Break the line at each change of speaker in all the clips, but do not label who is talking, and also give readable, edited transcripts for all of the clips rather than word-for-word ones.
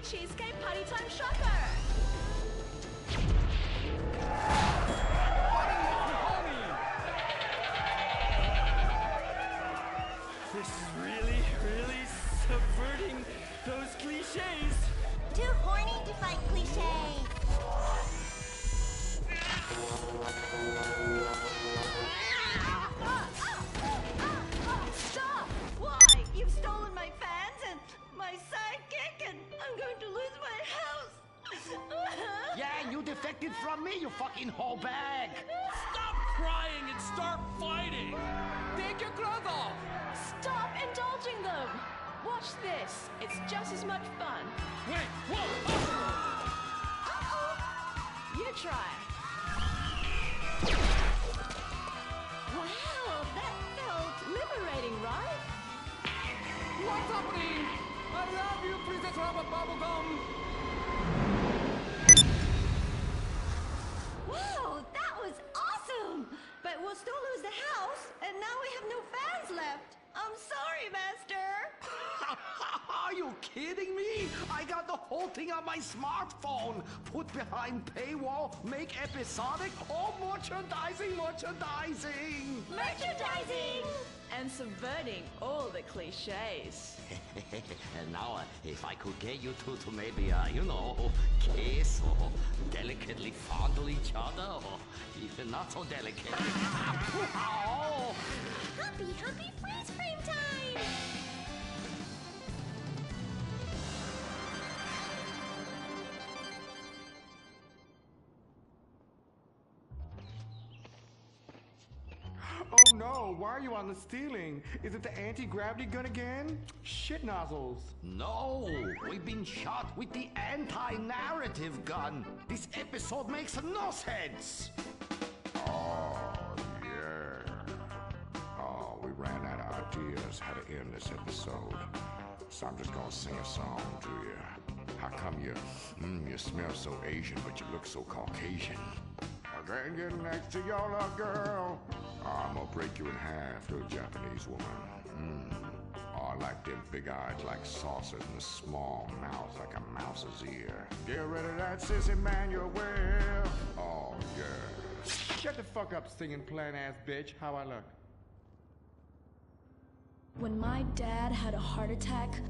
cheesecake party time shopper.
This is really subverting those cliches.
Too horny to fight cliches.
Stop! Why? You've stolen my fans and my sidekick, and I'm going to lose my house.
Yeah, you defected from me, you fucking whole bag.
Stop crying and start fighting. Take your clothes off.
Stop indulging them. Watch this. It's just as much fun.
Wait, whoa!
You try. Wow, that felt liberating, right?
What's happening? I love you, Princess Robert Bubblegum.
Wow, that was awesome! But we'll still lose the house, and now we have no fans left. I'm sorry, Master.
Are you kidding me? I got the whole thing on my smartphone. Put behind paywall, make episodic, all merchandising.
Merchandising! And subverting all the cliches.
And now, if I could get you two to maybe, kiss or delicately fondle each other, or even not so delicate. Oh.
Happy freeze frame time!
Oh no, why are you on the ceiling? Is it the anti-gravity gun again? Shit nozzles.
No, we've been shot with the anti-narrative gun. This episode makes no sense.
Oh, yeah. Oh, we ran out of ideas how to end this episode. So I'm just gonna sing a song to you. How come you smell so Asian, but you look so Caucasian? I can't get next to your little girl. I'm gonna break you in half, little Japanese woman. Oh, I like them big eyes like saucers and the small mouth like a mouse's ear. Get rid of that sissy Manuel. Oh, yeah.
Shut the fuck up, singing plant ass bitch. How I look?
When my dad had a heart attack,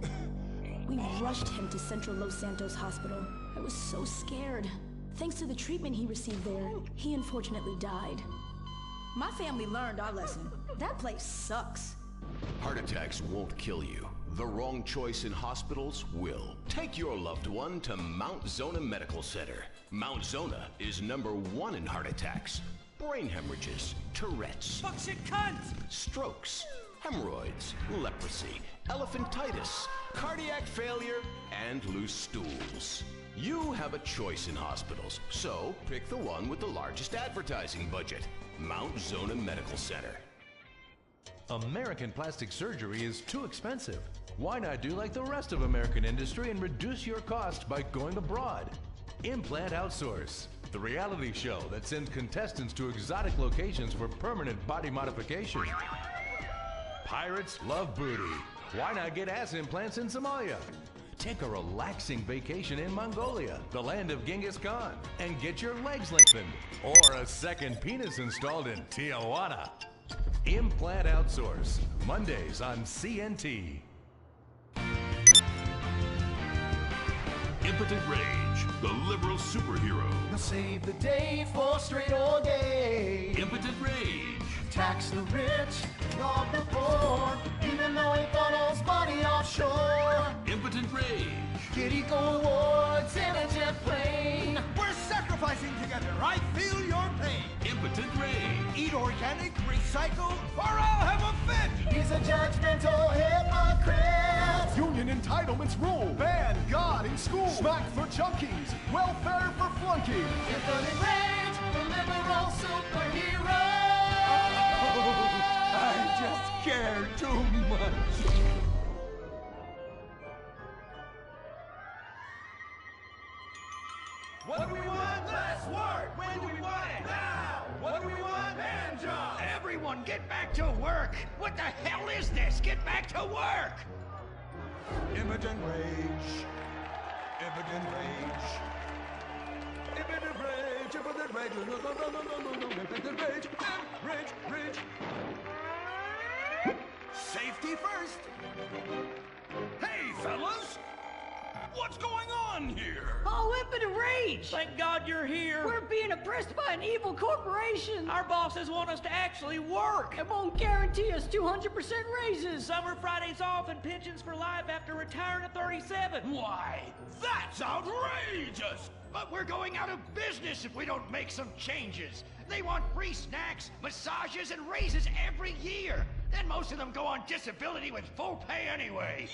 we rushed him to Central Los Santos Hospital. I was so scared. Thanks to the treatment he received there, he unfortunately died. My family learned our lesson. That place sucks.
Heart attacks won't kill you. The wrong choice in hospitals will. Take your loved one to Mount Zona Medical Center. Mount Zona is #1 in heart attacks, brain hemorrhages, Tourette's,
Fuck shit cunt!
strokes, hemorrhoids, leprosy, elephantitis, cardiac failure, and loose stools. You have a choice in hospitals, so pick the one with the largest advertising budget. Mount Zona Medical Center.
American plastic surgery is too expensive. Why not do like the rest of American industry and reduce your cost by going abroad? Implant Outsource, the reality show that sends contestants to exotic locations for permanent body modification. Pirates love booty. Why not get ass implants in Somalia? Take a relaxing vacation in Mongolia, the land of Genghis Khan, and get your legs lengthened. Or a second penis installed in Tijuana. Implant Outsource, Mondays on CNT.
Impotent Rage, the liberal superhero.
He'll save the day for straight all day.
Impotent Rage.
Tax the rich, rob the poor, even though he funnels money offshore.
Impotent Rage.
Get eco awards in a jet plane.
We're sacrificing together. I feel your pain.
Impotent Rage.
Eat organic, recycle, or I'll have a fit.
He's a judgmental hypocrite.
Union entitlements rule. Ban God in school. Smack for junkies. Welfare for flunkies.
Impotent Rage, the liberal superhero.
I just care too much.
What do we want? Less work! When do we want it? Now! What do we want? Hand job!
Everyone get back to work! What the hell is this? Get back to work!
Impotent Rage. Impotent rage. Impotent rage. Impotent rage. No, no, no, no, no, no, no. Impotent rage. Rage, rage. Safety first. Hey, fellas. What's going on here?
Oh, impotent rage!
Thank God you're here.
We're being oppressed by an evil corporation.
Our bosses want us to actually work.
It won't guarantee us 200% raises.
Summer Fridays off and pensions for life after retiring at 37.
Why, that's outrageous! But we're going out of business if we don't make some changes. They want free snacks, massages, and raises every year. Then most of them go on disability with full pay anyway.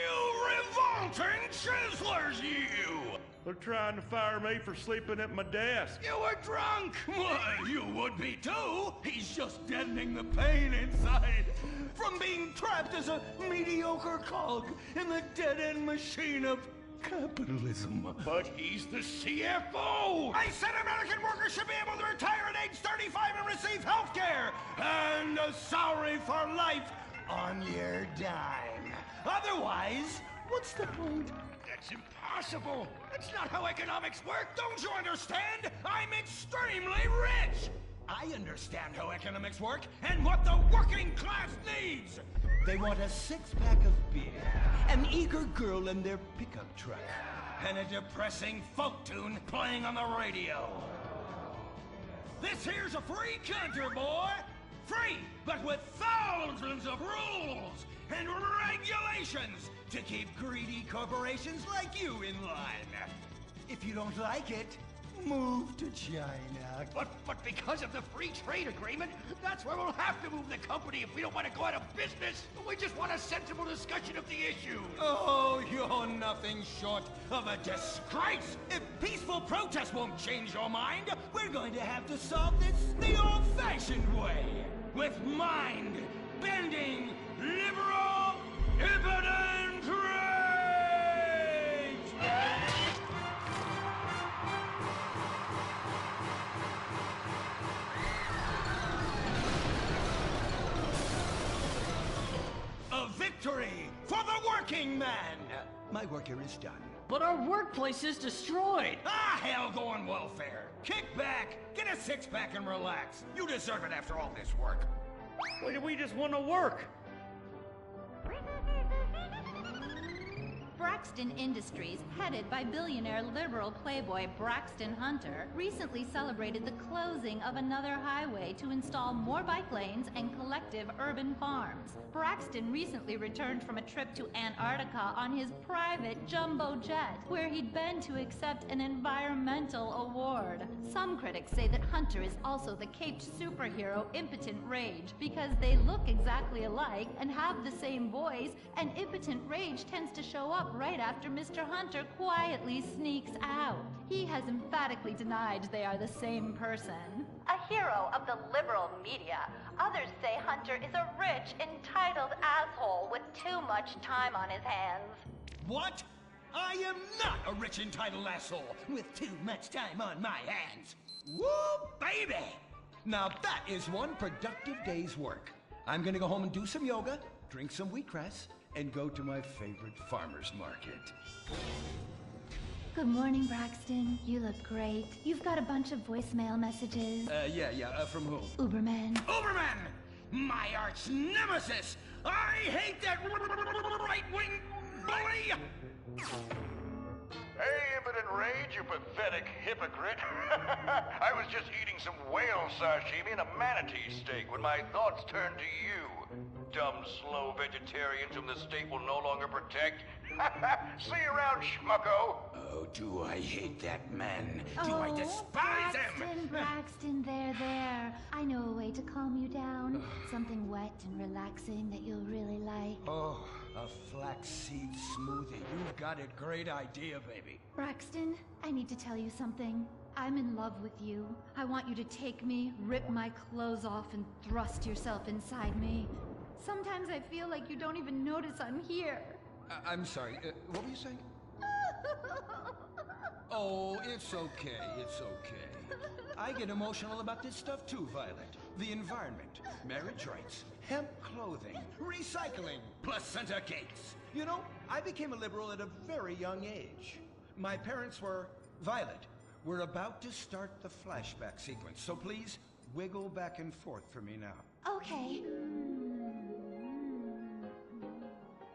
You revolting chiselers, you!
They're trying to fire me for sleeping at my desk.
You were drunk! Why, you would be too! He's just deadening the pain inside from being trapped as a mediocre cog in the dead-end machine of capitalism. But he's the CFO! I said American workers should be able to retire at age 35 and receive health care! And a salary for life on your dime. Otherwise, what's the point? That's impossible! That's not how economics work! Don't you understand? I'm extremely rich! I understand how economics work and what the working class needs! They want a six-pack of beer, an eager girl in their pickup truck, and a depressing folk tune playing on the radio. This here's a free country, boy! Free, but with thousands of rules and regulations to keep greedy corporations like you in line. If you don't like it, move to China. But because of the free trade agreement, that's where we'll have to move the company if we don't want to go out of business. We just want a sensible discussion of the issue. Oh, you're nothing short of a disgrace. If peaceful protest won't change your mind, we're going to have to solve this the old-fashioned way. With mind-bending, liberal, impotent rage! A victory for the working man! My work here is done.
But our workplace is destroyed.
Ah, hell, go on welfare. Kick back, get a six-pack and relax. You deserve it after all this work.
Why do we just want to work?
Braxton Industries, headed by billionaire liberal playboy Braxton Hunter, recently celebrated the closing of another highway to install more bike lanes and collective urban farms. Braxton recently returned from a trip to Antarctica on his private jumbo jet, where he'd been to accept an environmental award. Some critics say that Hunter is also the caped superhero Impotent Rage, because they look exactly alike and have the same voice, and Impotent Rage tends to show up right after Mr. Hunter quietly sneaks out. He has emphatically denied they are the same person. A hero of the liberal media, others say Hunter is a rich, entitled asshole with too much time on his hands.
What? I am not a rich, entitled asshole with too much time on my hands. Woo, baby! Now that is one productive day's work. I'm gonna go home and do some yoga, drink some wheatgrass, and go to my favorite farmer's market.
Good morning, Braxton. You look great. You've got a bunch of voicemail messages.
From whom?
Uberman.
Uberman! My arch nemesis! I hate that right-wing bully!
Hey, Impotent Rage, you pathetic hypocrite. I was just eating some whale sashimi and a manatee steak when my thoughts turned to you. Dumb, slow vegetarians whom the state will no longer protect. See you around, schmucko.
Oh, do I hate that man. Do I despise him.
Braxton, there. I know a way to calm you down. Something wet and relaxing that you'll really like.
Oh, a flaxseed smoothie. You've got a great idea, baby.
Braxton, I need to tell you something. I'm in love with you. I want you to take me, rip my clothes off, and thrust yourself inside me. Sometimes I feel like you don't even notice I'm here.
I'm sorry, what were you saying? Oh, it's okay, it's okay. I get emotional about this stuff too, Violet. The environment, marriage rights, hemp clothing, recycling, placenta cakes. You know, I became a liberal at a very young age. My parents were Violet. We're about to start the flashback sequence, so please wiggle back and forth for me now.
Okay.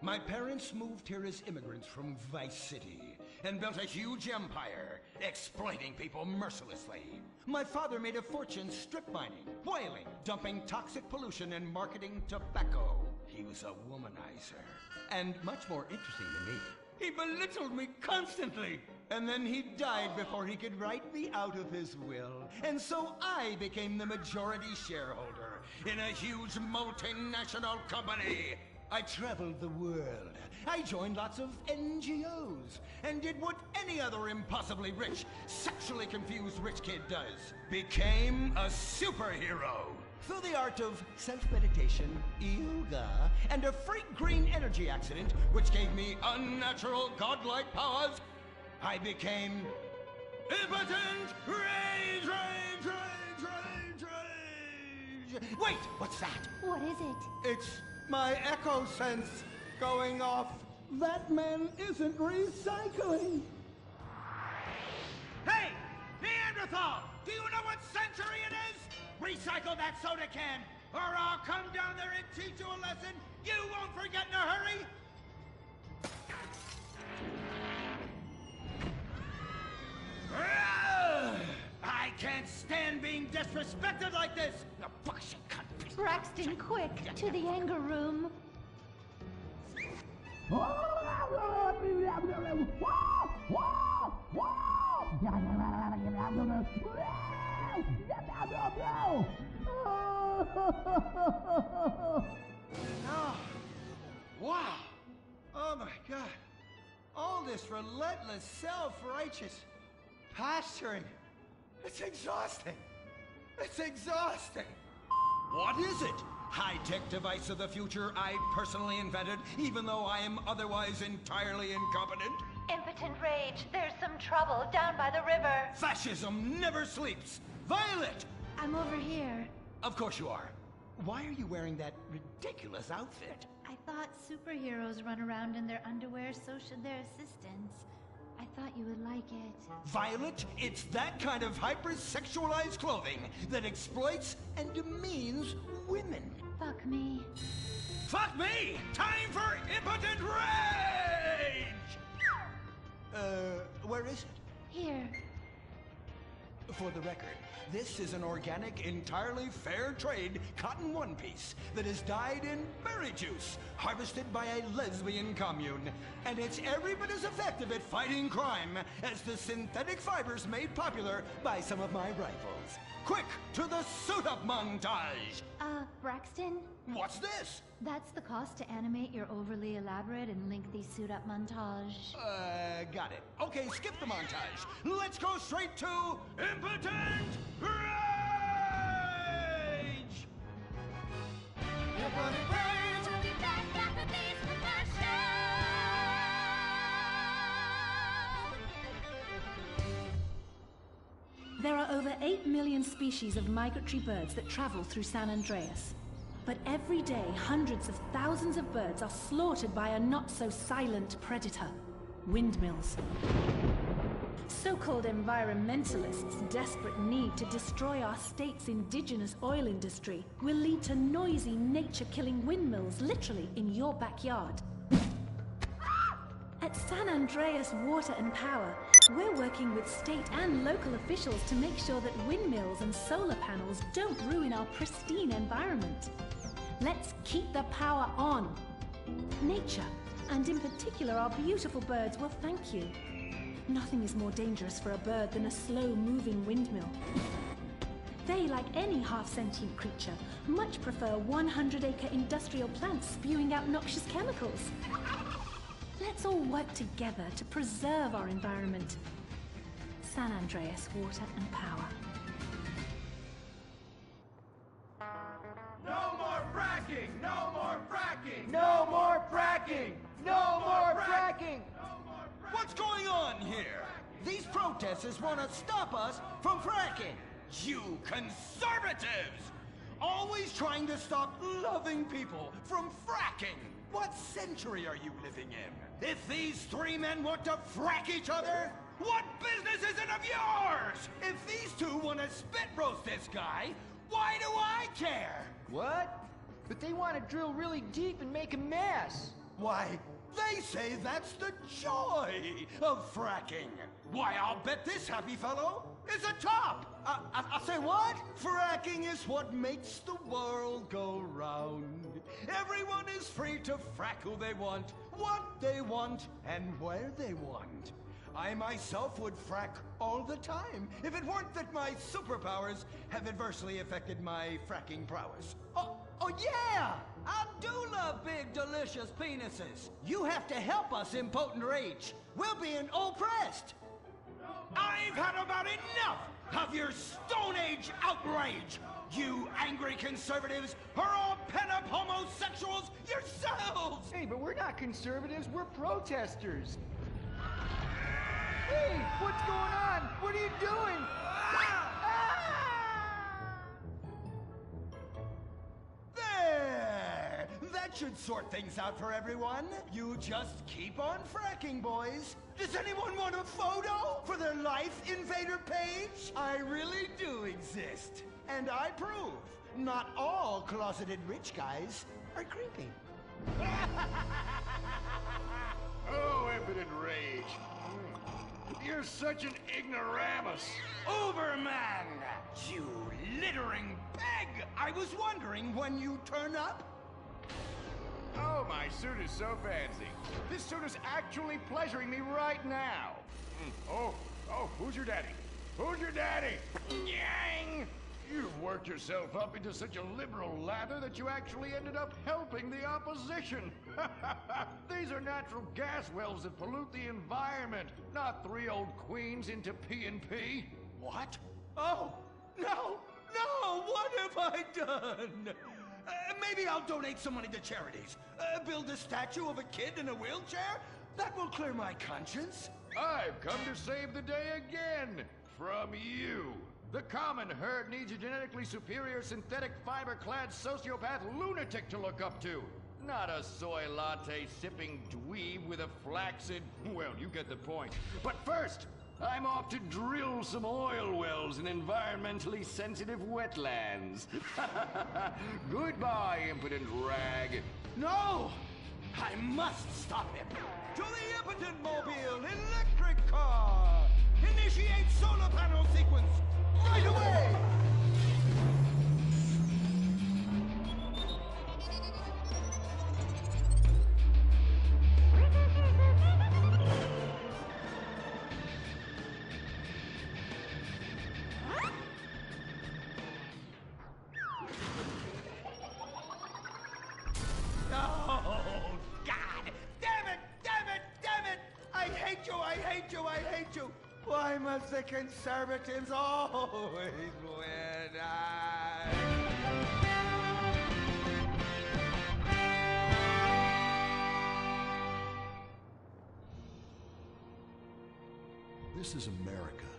My parents moved here as immigrants from Vice City and built a huge empire, exploiting people mercilessly. My father made a fortune strip mining, whaling, dumping toxic pollution, and marketing tobacco. He was a womanizer. And much more interesting than me, he belittled me constantly. And then he died before he could write me out of his will. And so I became the majority shareholder in a huge multinational company. I traveled the world. I joined lots of NGOs and did what any other impossibly rich, sexually confused rich kid does. Became a superhero. Through the art of self-meditation, yoga, and a freak green energy accident, which gave me unnatural godlike powers, I became impotent rage, rage, rage, rage, rage. Wait, what's that?
What is it?
It's my echo sense going off. That man isn't recycling.
Hey, Neanderthal! Do you know what century it is? Recycle that soda can, or I'll come down there and teach you a lesson you won't forget in a hurry! I can't stand being disrespected like this! The bullshit cunt.
Braxton, quick, to the anger room.
Oh, wow. Oh my God. All this relentless, self-righteous pasturing. It's exhausting. It's exhausting. What is it? High-tech device of the future I personally invented, even though I am otherwise entirely incompetent?
Impotent rage. There's some trouble down by the river.
Fascism never sleeps. Violet!
I'm over here.
Of course you are. Why are you wearing that ridiculous outfit?
I thought superheroes run around in their underwear, so should their assistants. I thought you would like it.
Violet, it's that kind of hypersexualized clothing that exploits and demeans women.
Fuck me.
Fuck me! Time for impotent rage!
Where is it?
Here.
For the record, this is an organic, entirely fair trade cotton one piece that is dyed in berry juice, harvested by a lesbian commune. And it's every bit as effective at fighting crime as the synthetic fibers made popular by some of my rivals. Quick, to the suit-up montage!
Braxton?
What's this?
That's the cost to animate your overly elaborate and lengthy suit-up montage.
Got it. Okay, skip the montage. Let's go straight to impotent rage!
Impotent rage! We'll be back after these commercials!
There are over 8 million species of migratory birds that travel through San Andreas. But every day, hundreds of thousands of birds are slaughtered by a not-so-silent predator, windmills. So-called environmentalists' desperate need to destroy our state's indigenous oil industry will lead to noisy, nature-killing windmills literally in your backyard. At San Andreas Water and Power, we're working with state and local officials to make sure that windmills and solar panels don't ruin our pristine environment. Let's keep the power on. Nature, and in particular our beautiful birds, will thank you. Nothing is more dangerous for a bird than a slow-moving windmill. They, like any half-sentient creature, much prefer 100-acre industrial plants spewing out noxious chemicals. Let's all work together to preserve our environment. San Andreas Water and Power.
No more fracking! No more fracking!
No more fracking! No more fracking!
What's going on here? These protesters want to stop us from fracking. You conservatives! Always trying to stop loving people from fracking.
What century are you living in? If these three men want to frack each other, what business is it of yours? If these two want to spit roast this guy, why do I care?
What? But they want to drill really deep and make a mess.
Why, they say that's the joy of fracking. Why, I'll bet this happy fellow is a top. I say what? Fracking is what makes the world go round. Everyone is free to frack who they want, what they want, and where they want. I myself would frack all the time if it weren't that my superpowers have adversely affected my fracking prowess.
Oh yeah! I do love big, delicious penises. You have to help us, impotent rage. We're being oppressed.
I've had about enough of your Stone Age outrage. You angry conservatives are all pent-up homosexuals yourselves!
Hey, but we're not conservatives, we're protesters. Hey, what's going on? What are you doing?
There! That should sort things out for everyone. You just keep on fracking, boys. Does anyone want a photo for their Life Invader page? I really do exist. And I prove not all closeted rich guys are creepy.
Oh, impotent rage. You're such an ignoramus.
Uberman! You littering peg! I was wondering when you turn up.
Oh, my suit is so fancy. This suit is actually pleasuring me right now. Oh, who's your daddy? Who's your daddy? Yang! You've worked yourself up into such a liberal lather that you actually ended up helping the opposition. These are natural gas wells that pollute the environment, not three old queens into P&P.
What? Oh, no, what have I done? Maybe I'll donate some money to charities. Build a statue of a kid in a wheelchair? That will clear my conscience.
I've come to save the day again. From you. The common herd needs a genetically superior synthetic fiber-clad sociopath lunatic to look up to. Not a soy latte sipping dweeb with a flaccid... Well, you get the point. But first, I'm off to drill some oil wells in environmentally sensitive wetlands. Goodbye, impotent rag.
No! I must stop him. To the impotent mobile electric car! Initiate solar panel sequence! Right away! Oh, God! Damn it! I hate you! Why must the conservatives always win?
This is America.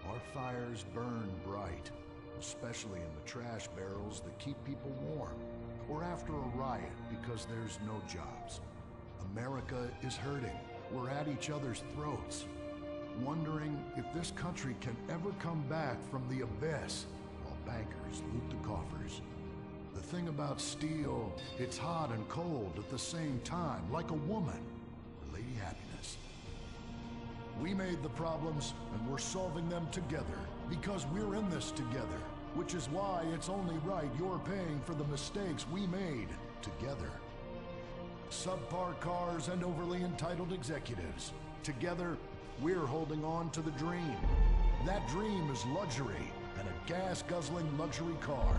Our fires burn bright, especially in the trash barrels that keep people warm, or after a riot because there's no jobs. America is hurting. We're at each other's throats, wondering if this country can ever come back from the abyss while bankers loot the coffers. The thing about steel, it's hot and cold at the same time, like a woman or Lady Happiness. We made the problems, and we're solving them together, because we're in this together, which is why it's only right you're paying for the mistakes we made together. Subpar cars and overly entitled executives. Together, we're holding on to the dream. That dream is luxury, and a gas-guzzling luxury car,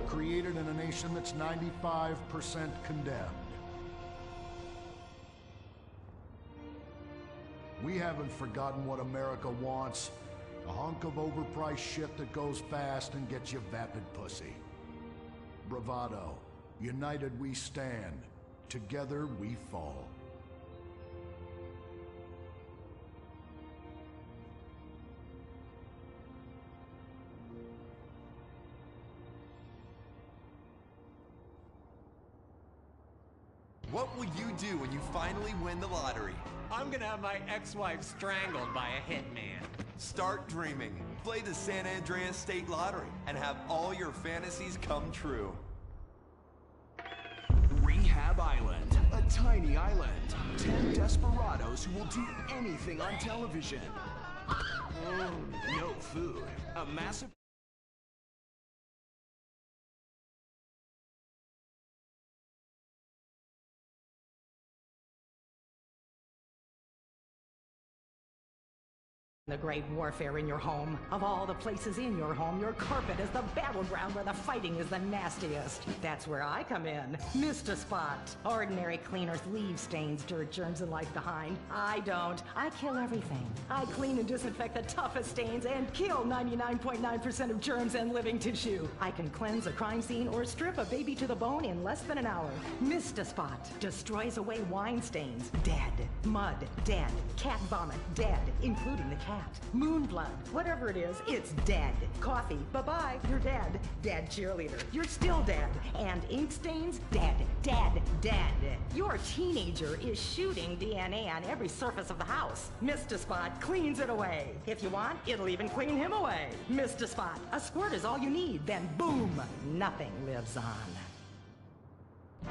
created in a nation that's 95% condemned. We haven't forgotten what America wants. A hunk of overpriced shit that goes fast and gets you vapid pussy. Bravado. United we stand. Together we fall.
What will you do when you finally win the lottery?
I'm gonna have my ex-wife strangled by a hitman.
Start dreaming. Play the San Andreas State Lottery and have all your fantasies come true.
Rehab Island, a tiny island. 10 desperados who will do anything on television. No food, a massive...
The great warfare in your home. Of all the places in your home, your carpet is the battleground where the fighting is the nastiest. That's where I come in. Mr. Spot. Ordinary cleaners leave stains, dirt, germs, and life behind. I don't. I kill everything. I clean and disinfect the toughest stains and kill 99.9% of germs and living tissue. I can cleanse a crime scene or strip a baby to the bone in less than an hour. Mr. Spot destroys away wine stains. Dead. Mud. Dead. Cat vomit. Dead. Including the cat. Moon blood, whatever it is, it's dead. Coffee, bye-bye, you're dead. Dead cheerleader, you're still dead. And ink stains, dead, dead, dead. Your teenager is shooting DNA on every surface of the house. Mr. Spot cleans it away. If you want, it'll even clean him away. Mr. Spot, a squirt is all you need, then boom, nothing lives on.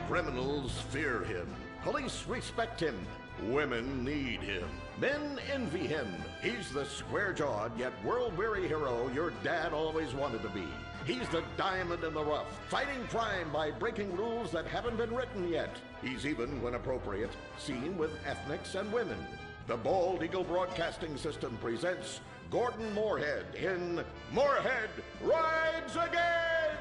Criminals fear him. Police respect him. Women need him. Men envy him. He's the square-jawed yet world-weary hero your dad always wanted to be. He's the diamond in the rough, fighting crime by breaking rules that haven't been written yet. He's even, when appropriate, seen with ethnics and women. The Bald Eagle Broadcasting System presents Gordon Moorhead in Moorhead Rides Again!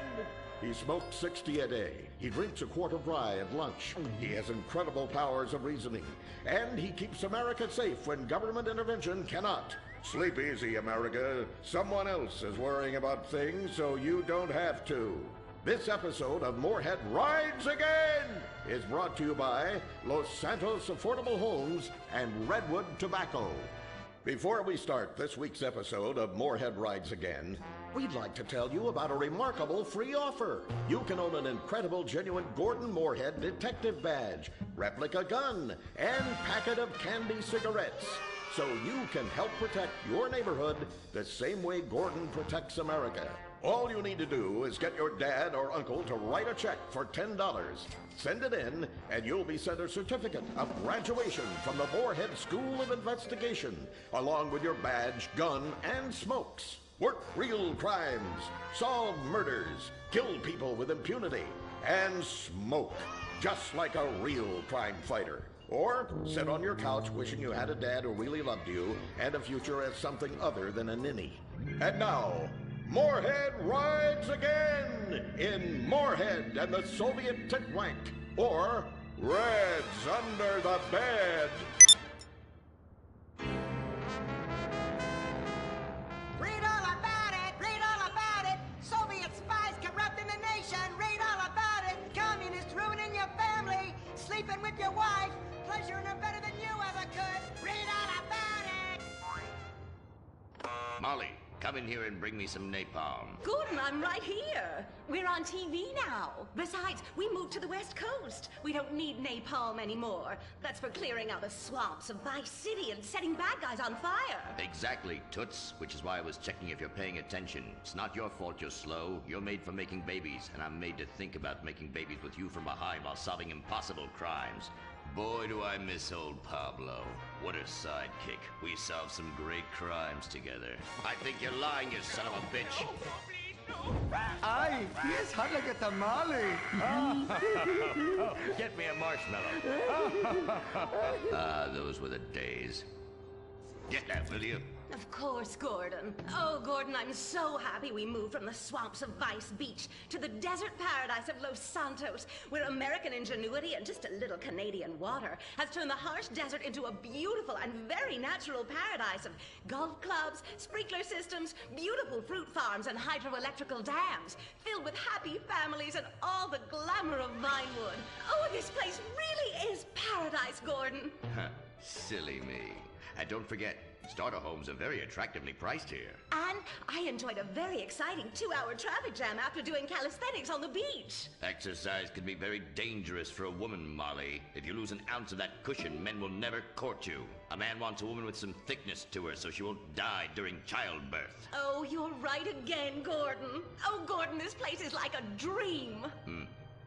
He smokes 60 a day. He drinks a quart of rye at lunch. He has incredible powers of reasoning. And he keeps America safe when government intervention cannot. Sleep easy, America. Someone else is worrying about things so you don't have to. This episode of Moorhead Rides Again is brought to you by Los Santos Affordable Homes and Redwood Tobacco. Before we start this week's episode of Moorhead Rides Again, we'd like to tell you about a remarkable free offer. You can own an incredible, genuine Gordon Moorhead detective badge, replica gun, and packet of candy cigarettes. So you can help protect your neighborhood the same way Gordon protects America. All you need to do is get your dad or uncle to write a check for $10. Send it in, and you'll be sent a certificate of graduation from the Moorhead School of Investigation, along with your badge, gun, and smokes. Work real crimes, solve murders, kill people with impunity, and smoke, just like a real crime fighter. Or sit on your couch wishing you had a dad who really loved you and a future as something other than a ninny. And now, Moorhead Rides Again in Moorhead and the Soviet Titwank, or Reds Under the Bed.
Read all about it! Read all about it! Soviet spies corrupting the nation! Read all about it! Communists ruining your family! Sleeping with your wife! Pleasuring her better than you ever could! Read all about it!
Molly, come in here and bring me some napalm.
Gordon, I'm right here. We're on TV now. Besides, we moved to the West Coast. We don't need napalm anymore. That's for clearing out the swamps of Vice City and setting bad guys on fire.
Exactly, Toots, which is why I was checking if you're paying attention. It's not your fault you're slow. You're made for making babies, and I'm made to think about making babies with you from behind while solving impossible crimes. Boy, do I miss old Pablo. What a sidekick. We solved some great crimes together. I think you're lying, you son of a bitch.
Ay, yes, hot like a tamale.
Get me a marshmallow. Those were the days. Get that, will you?
Of course, Gordon. Oh, Gordon, I'm so happy we moved from the swamps of Vice Beach to the desert paradise of Los Santos, where American ingenuity and just a little Canadian water has turned the harsh desert into a beautiful and very natural paradise of golf clubs, sprinkler systems, beautiful fruit farms, and hydroelectrical dams, filled with happy families and all the glamour of Vinewood. Oh, this place really is paradise, Gordon.
Silly me.
And don't forget, starter homes are very attractively priced here.
And I enjoyed a very exciting 2-hour traffic jam after doing calisthenics on the beach.
Exercise can be very dangerous for a woman, Molly. If you lose an ounce of that cushion, men will never court you. A man wants a woman with some thickness to her so she won't die during childbirth.
Oh, you're right again, Gordon. Oh, Gordon, this place is like a dream.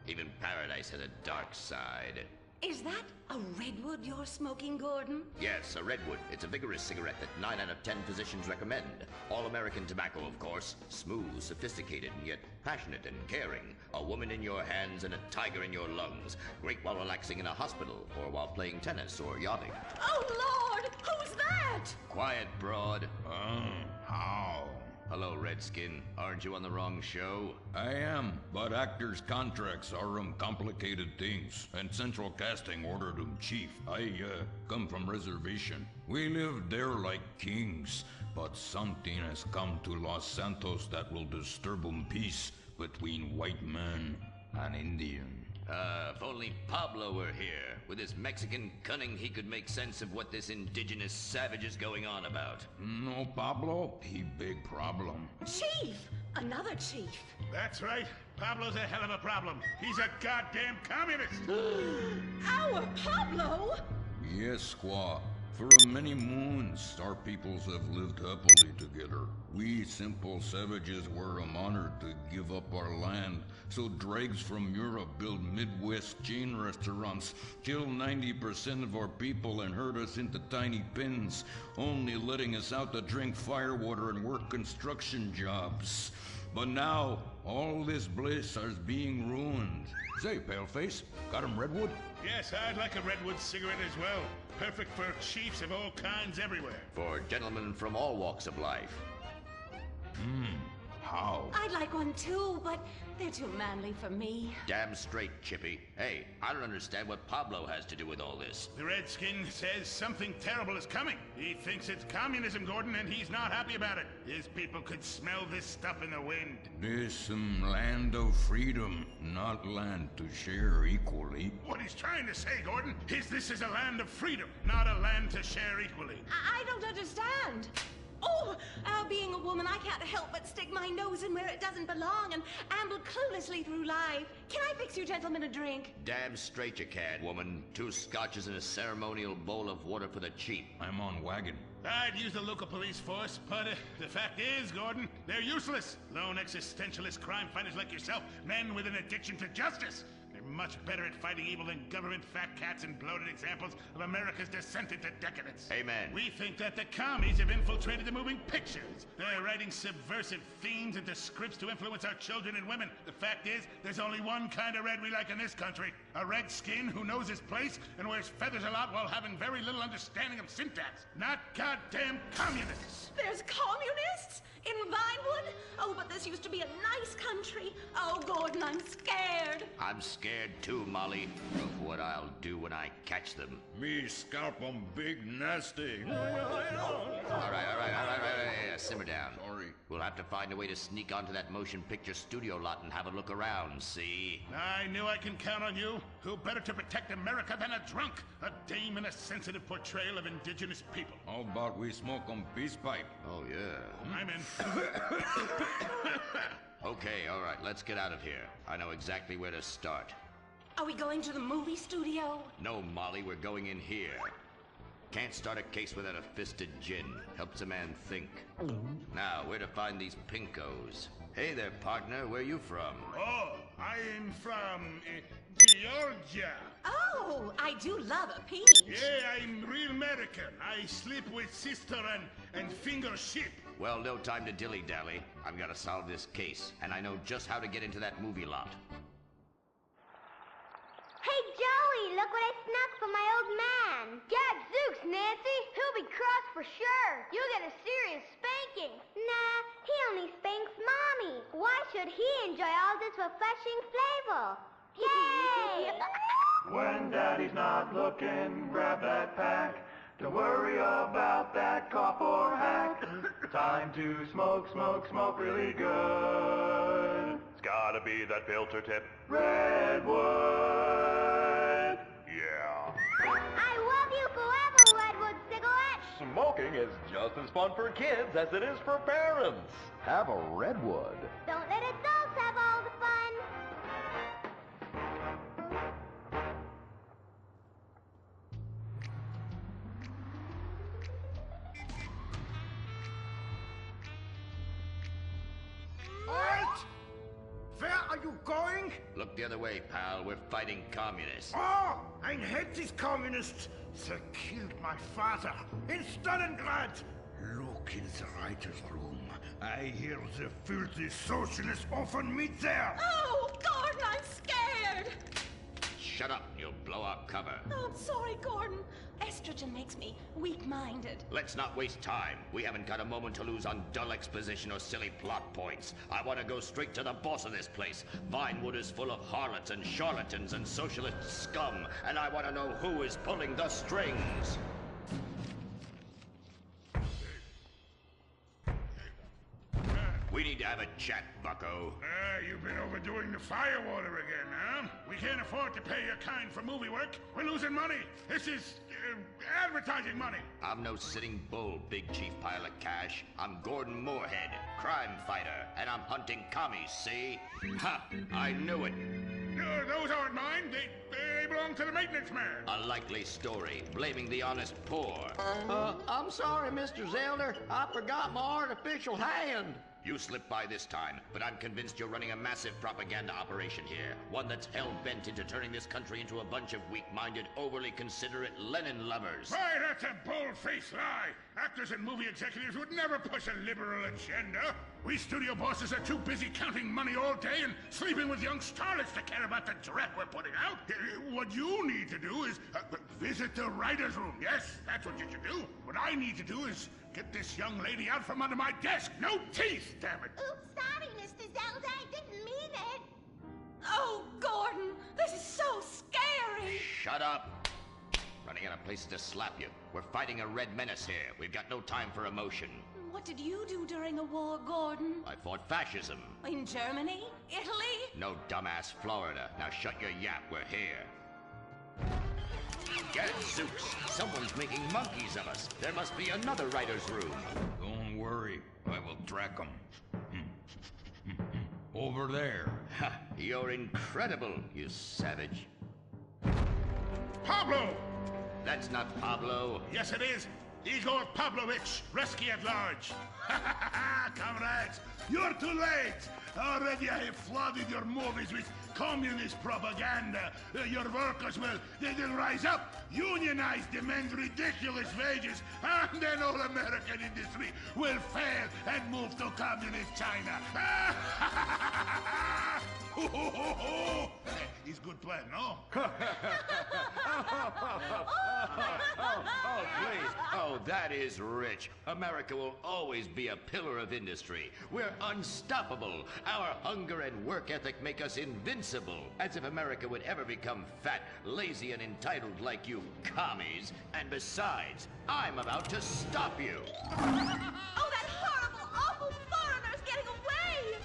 Even paradise has a dark side.
Is that a redwood you're smoking, Gordon?
Yes, a redwood. It's a vigorous cigarette that 9 out of 10 physicians recommend. All American tobacco, of course. Smooth, sophisticated, and yet passionate and caring. A woman in your hands and a tiger in your lungs. Great while relaxing in a hospital, or while playing tennis or yachting.
Oh, Lord! Who's that?
Quiet, broad.
How?
Hello, Redskin. Aren't you on the wrong show?
I am, but actors' contracts are complicated things, and Central Casting ordered chief. I come from reservation. We live there like kings, but something has come to Los Santos that will disturb peace between white man and Indian.
If only Pablo were here. With his Mexican cunning, he could make sense of what this indigenous savage is going on about.
No, Pablo, he big problem.
Chief! Another chief.
That's right. Pablo's a hell of a problem. He's a goddamn communist.
Our Pablo?
Yes, squaw. For many moons, our peoples have lived happily together. We simple savages were honored to give up our land, so dregs from Europe build Midwest chain restaurants, kill 90% of our people and herd us into tiny pens, only letting us out to drink firewater and work construction jobs. But now, all this bliss is being ruined. Say, Paleface, got him redwood?
Yes, I'd like a redwood cigarette as well. Perfect for chiefs of all kinds everywhere.
For gentlemen from all walks of life.
How?
I'd like one too, but they're too manly for me.
Damn straight, Chippy. Hey, I don't understand what Pablo has to do with all this.
The Redskin says something terrible is coming. He thinks it's communism, Gordon, and he's not happy about it. His people could smell this stuff in the wind.
This land of freedom, not land to share equally.
What he's trying to say, Gordon, is this is a land of freedom, not a land to share equally.
I don't understand. Oh, being a woman, I can't help but stick my nose in where it doesn't belong and amble cluelessly through life. Can I fix you gentlemen a drink?
Damn straight you can, woman. 2 scotches and a ceremonial bowl of water for the chief.
I'm on wagon.
I'd use the local police force, but the fact is, Gordon, they're useless. Lone existentialist crime fighters like yourself, men with an addiction to justice. They're much better at fighting evil than government fat cats and bloated examples of America's descent into decadence.
Amen.
We think that the commies have infiltrated the moving pictures. They're writing subversive themes into scripts to influence our children and women. The fact is, there's only one kind of red we like in this country. A red skin who knows his place and wears feathers a lot while having very little understanding of syntax. Not goddamn communists.
There's communists? In Vinewood? Oh, but this used to be a nice country. Oh, Gordon, I'm scared.
I'm scared too, Molly, of what I'll do when I catch them.
Me scalp 'em big nasty.
All right. Simmer down.
Sorry.
We'll have to find a way to sneak onto that motion picture studio lot and have a look around, see?
I knew I can count on you. Who better to protect America than a drunk? A dame in a sensitive portrayal of indigenous people.
How about we smoke 'em peace pipe?
Oh, yeah.
I'm in.
Okay, all right, let's get out of here. I know exactly where to start.
Are we going to the movie studio?
No, Molly, we're going in here. Can't start a case without a fisted gin. Helps a man think. Now, where to find these pinkos? Hey there, partner, where you from?
Oh, I'm from Georgia.
Oh, I do love a peach.
Yeah, I'm real American. I sleep with sister and finger ship.
Well, no time to dilly-dally. I've got to solve this case, and I know just how to get into that movie lot.
Hey, Joey, look what I snuck from my old man. Gadzooks, Nancy. He'll be cross for sure. You'll get a serious spanking. Nah, he only spanks Mommy. Why should he enjoy all this refreshing flavor? Yay!
When Daddy's not looking, grab that pack. Don't worry about that cough or hack. Time to smoke, smoke, smoke really good. It's gotta be that filter tip. Redwood. Yeah.
I love you forever, Redwood cigarette.
Smoking is just as fun for kids as it is for parents. Have a Redwood.
Don't let adults have all the fun.
Halt! Where are you going?
Look the other way, pal. We're fighting communists.
Oh, I hate these communists. They killed my father in Stalingrad. Look in the writer's room. I hear the filthy socialists often meet there.
Oh, Gordon, I'm scared.
Shut up, you'll blow our cover.
Oh, I'm sorry, Gordon. Estrogen makes me weak-minded.
Let's not waste time. We haven't got a moment to lose on dull exposition or silly plot points. I want to go straight to the boss of this place. Vinewood is full of harlots and charlatans and socialist scum, and I want to know who is pulling the strings. We need to have a chat, bucko.
You've been overdoing the firewater again, huh? We can't afford to pay your kind for movie work. We're losing money. This is advertising money.
I'm no sitting bull, big chief pile of cash. I'm Gordon Moorhead, crime fighter, and I'm hunting commies, see? Ha! I knew it.
Those aren't mine. They belong to the maintenance man.
A likely story, blaming the honest poor.
I'm sorry, Mr. Zelder. I forgot my artificial hand.
You slipped by this time, but I'm convinced you're running a massive propaganda operation here. One that's hell-bent into turning this country into a bunch of weak-minded, overly considerate Lenin lovers.
Why, that's a bold-faced lie. Actors and movie executives would never push a liberal agenda. We studio bosses are too busy counting money all day and sleeping with young starlets to care about the dreck we're putting out. What you need to do is visit the writer's room. Yes, that's what you should do. What I need to do is get this young lady out from under my desk. No teeth, damn it.
Oops, sorry, Mr. Zelda. I didn't mean it.
Oh, Gordon, this is so scary.
Shut up. Running out of places to slap you. We're fighting a red menace here. We've got no time for emotion.
What did you do during a war, Gordon?
I fought fascism.
In Germany? Italy?
No, dumbass, Florida. Now shut your yap. We're here. Gadzooks! Someone's making monkeys of us. There must be another writer's room.
Don't worry. I will track them. Over there.
Ha! You're incredible, you savage.
Pablo!
That's not Pablo.
Yes, it is. Igor Pavlovich, Rescue at Large. Comrades, you're too late. Already I have flooded your movies with communist propaganda. Your workers they'll rise up, unionize, demand ridiculous wages, and then all American industry will fail and move to communist China. It's good plan, no?
Oh, please. Oh, that is rich. America will always be a pillar of industry. We're unstoppable. Our hunger and work ethic make us invincible. As if America would ever become fat, lazy, and entitled like you commies. And besides, I'm about to stop you.
Oh, that horrible, awful foreigner's getting away!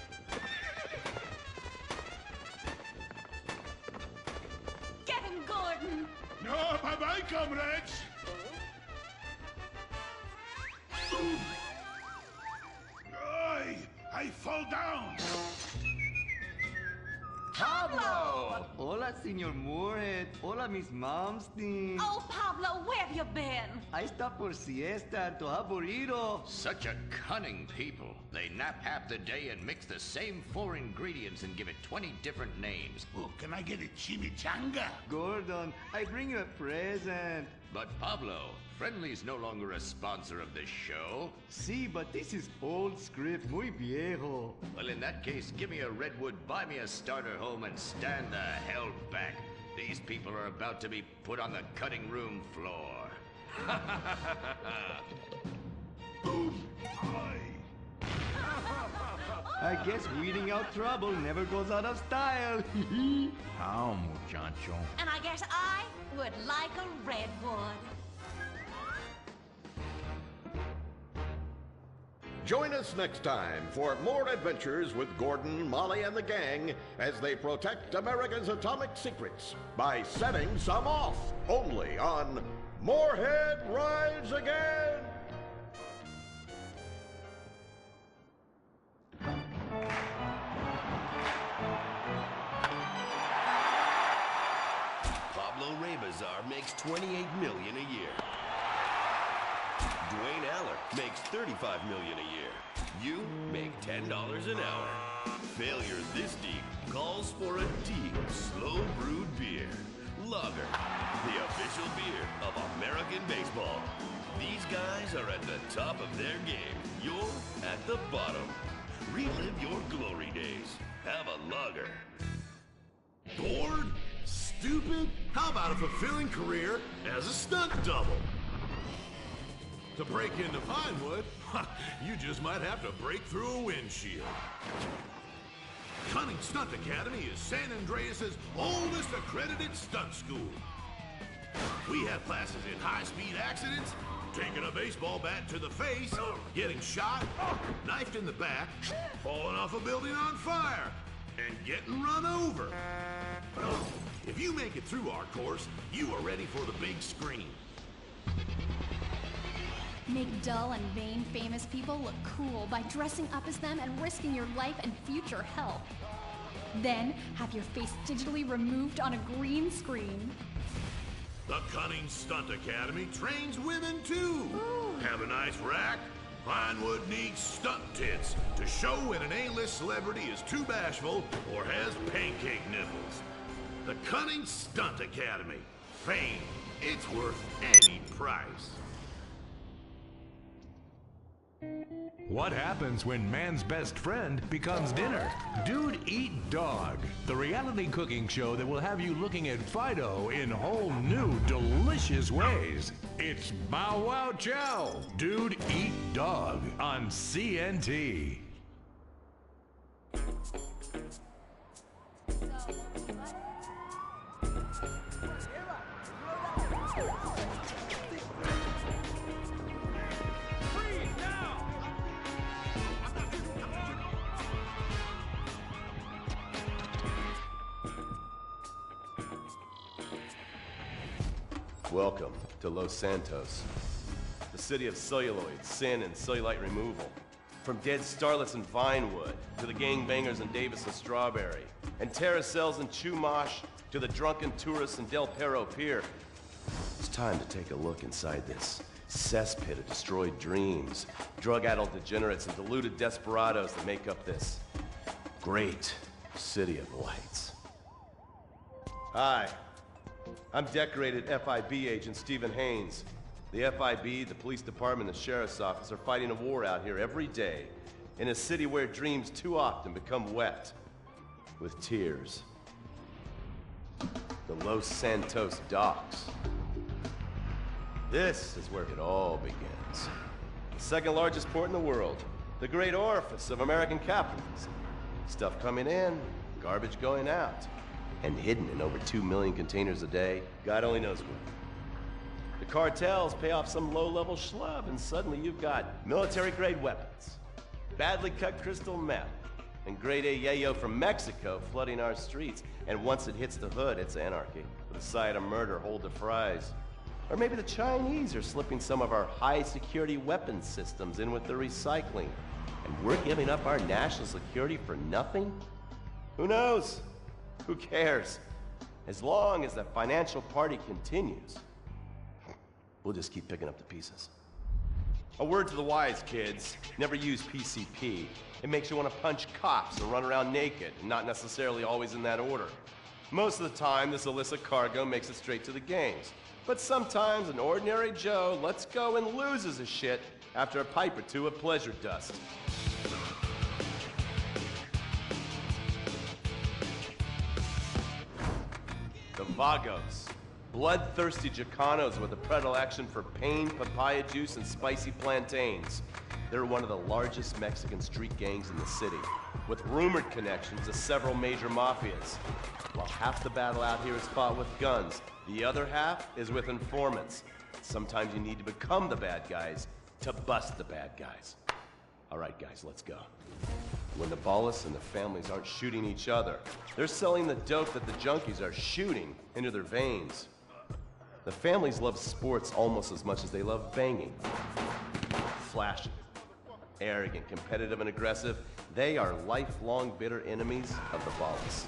Get him, Gordon!
No, bye-bye, comrades! I fall down!
Pablo!
Hola, Senor Moorhead. Hola, Miss Momstein.
Oh, Pablo, where have you been?
I stopped for siesta. To aburrido.
Such a cunning people. They nap half the day and mix the same 4 ingredients and give it 20 different names.
Oh, can I get a chimichanga?
Gordon, I bring you a present.
But Pablo, Friendly's no longer a sponsor of this show.
Sí, but this is old script, muy viejo.
Well, in that case, give me a redwood, buy me a starter home, and stand the hell back. These people are about to be put on the cutting room floor.
I guess weeding out trouble never goes out of style.
How, muchacho?
And I guess I would like a redwood.
Join us next time for more adventures with Gordon, Molly, and the gang as they protect America's atomic secrets by setting some off, only on Moorhead rides again!
Pablo Rebazar makes $28 million a year. Dwayne Aller makes $35 million a year. You make $10 an hour. Failure this deep calls for a deep, slow brewed beer. Lager, the official beer of American baseball. These guys are at the top of their game. You're at the bottom. Relive your glory days. Have a lager.
Bored? Stupid? How about a fulfilling career as a stunt double? To break into Vinewood, you just might have to break through a windshield. Cunning Stunt Academy is San Andreas' oldest accredited stunt school. We have classes in high-speed accidents, taking a baseball bat to the face, getting shot, knifed in the back, falling off a building on fire, and getting run over. If you make it through our course, you are ready for the big screen.
Make dull and vain famous people look cool by dressing up as them and risking your life and future health. Then have your face digitally removed on a green screen.
The Cunning Stunt Academy trains women too. Ooh. Have a nice rack? Vinewood needs stunt tits to show when an A-list celebrity is too bashful or has pancake nipples. The Cunning Stunt Academy. Fame. It's worth any price.
What happens when man's best friend becomes dinner? Dude Eat Dog, the reality cooking show that will have you looking at Fido in whole new, delicious ways. It's Bow Wow Chow, Dude Eat Dog on CNT.
Welcome to Los Santos, the city of celluloid, sin, and cellulite removal. From dead starlets in Vinewood, to the gangbangers in Davis and Strawberry, and terracels in Chumash, to the drunken tourists in Del Perro Pier. It's time to take a look inside this cesspit of destroyed dreams, drug-addled degenerates, and deluded desperados that make up this great city of lights. Hi. I'm decorated FIB agent Stephen Haynes. The FIB, the police department, and the sheriff's office are fighting a war out here every day in a city where dreams too often become wet with tears. The Los Santos docks. This is where it all begins. The second largest port in the world, the great orifice of American capitalism. Stuff coming in, garbage going out. And hidden in over 2 million containers a day, God only knows where. The cartels pay off some low-level schlub, and suddenly you've got military-grade weapons, badly cut crystal meth, and grade A yayo from Mexico flooding our streets. And once it hits the hood, it's anarchy, with a side of murder hold to fries. Or maybe the Chinese are slipping some of our high-security weapons systems in with the recycling, and we're giving up our national security for nothing? Who knows? Who cares? As long as the financial party continues, we'll just keep picking up the pieces. A word to the wise, kids. Never use PCP. It makes you want to punch cops and run around naked, and not necessarily always in that order. Most of the time, this illicit cargo makes it straight to the gangs. But sometimes an ordinary Joe lets go and loses his shit after a pipe or two of pleasure dust. The Vagos, bloodthirsty Chicanos with a predilection for pain, papaya juice, and spicy plantains. They're one of the largest Mexican street gangs in the city, with rumored connections to several major mafias. While half the battle out here is fought with guns, the other half is with informants. Sometimes you need to become the bad guys to bust the bad guys. All right, guys, let's go. When the Ballas and the families aren't shooting each other, they're selling the dope that the junkies are shooting into their veins. The families love sports almost as much as they love banging. Flashy, arrogant, competitive, and aggressive, they are lifelong bitter enemies of the Ballas.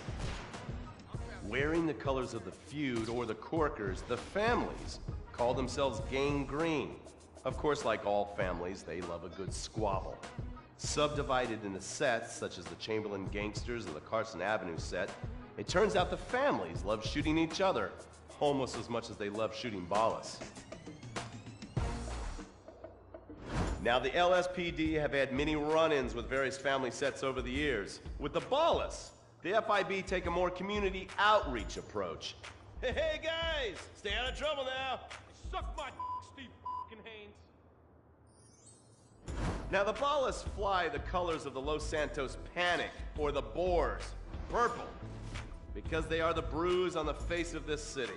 Wearing the colors of the feud or the Corkers, the families call themselves Gang Green. Of course, like all families, they love a good squabble. Subdivided into sets, such as the Chamberlain Gangsters or the Carson Avenue set, it turns out the families love shooting each other almost as much as they love shooting Ballas. Now, the LSPD have had many run-ins with various family sets over the years. With the Ballas, the FIB take a more community outreach approach. Hey guys, stay out of trouble now. Suck my Steve Haynes. Now, the Ballas fly the colors of the Los Santos Panic, or the Boers, purple, because they are the bruise on the face of this city.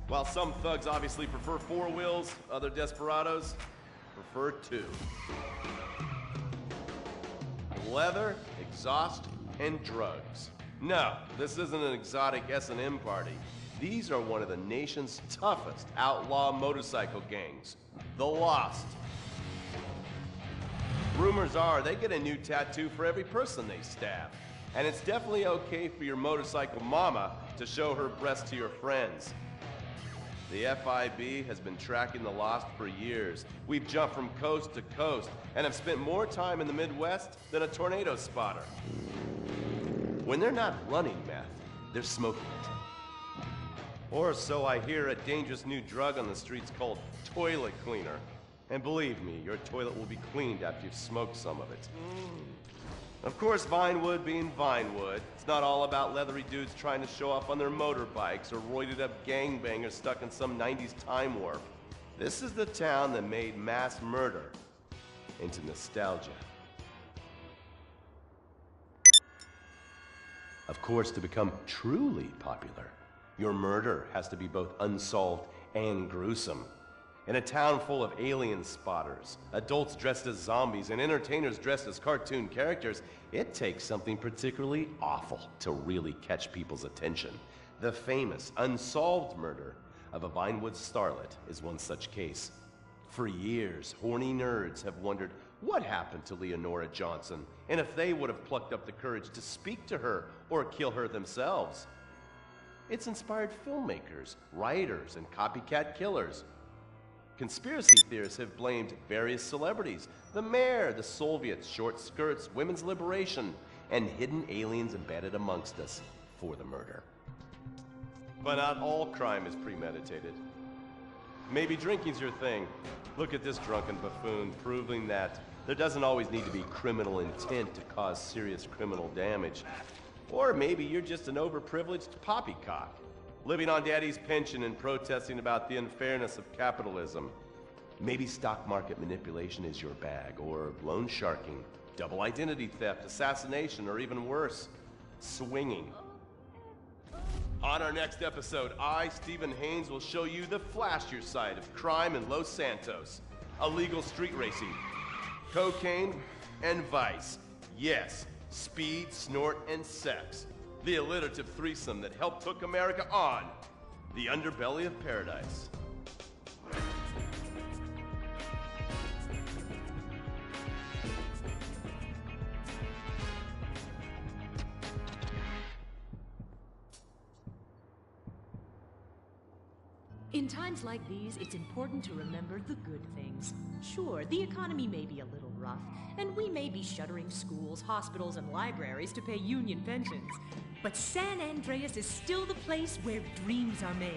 While some thugs obviously prefer four wheels, other desperados prefer two. Leather, exhaust, and drugs. No, this isn't an exotic S&M party. These are one of the nation's toughest outlaw motorcycle gangs, the Lost. Rumors are they get a new tattoo for every person they stab. And it's definitely okay for your motorcycle mama to show her breasts to your friends. The FIB has been tracking the Lost for years. We've jumped from coast to coast and have spent more time in the Midwest than a tornado spotter. When they're not running meth, they're smoking it. Or so I hear, a dangerous new drug on the streets called toilet cleaner. And believe me, your toilet will be cleaned after you've smoked some of it. Of course, Vinewood being Vinewood, it's not all about leathery dudes trying to show off on their motorbikes or roided up gangbangers stuck in some 90s time warp. This is the town that made mass murder into nostalgia. Of course, to become truly popular, your murder has to be both unsolved and gruesome. In a town full of alien spotters, adults dressed as zombies, and entertainers dressed as cartoon characters, it takes something particularly awful to really catch people's attention. The famous, unsolved murder of a Vinewood starlet is one such case. For years, horny nerds have wondered what happened to Leonora Johnson, and if they would have plucked up the courage to speak to her or kill her themselves. It's inspired filmmakers, writers, and copycat killers. Conspiracy theorists have blamed various celebrities, the mayor, the Soviets, short skirts, women's liberation, and hidden aliens embedded amongst us for the murder. But not all crime is premeditated. Maybe drinking's your thing. Look at this drunken buffoon, proving that there doesn't always need to be criminal intent to cause serious criminal damage. Or maybe you're just an overprivileged poppycock, living on daddy's pension and protesting about the unfairness of capitalism. Maybe stock market manipulation is your bag, or loan sharking, double identity theft, assassination, or even worse, swinging. On our next episode, I, Stephen Haynes, will show you the flashier side of crime in Los Santos. Illegal street racing, cocaine, and vice. Yes, speed, snort, and sex. The alliterative threesome that helped hook America on the underbelly of paradise.
In times like these, it's important to remember the good things. Sure, the economy may be a little rough, and we may be shuttering schools, hospitals, and libraries to pay union pensions. But San Andreas is still the place where dreams are made.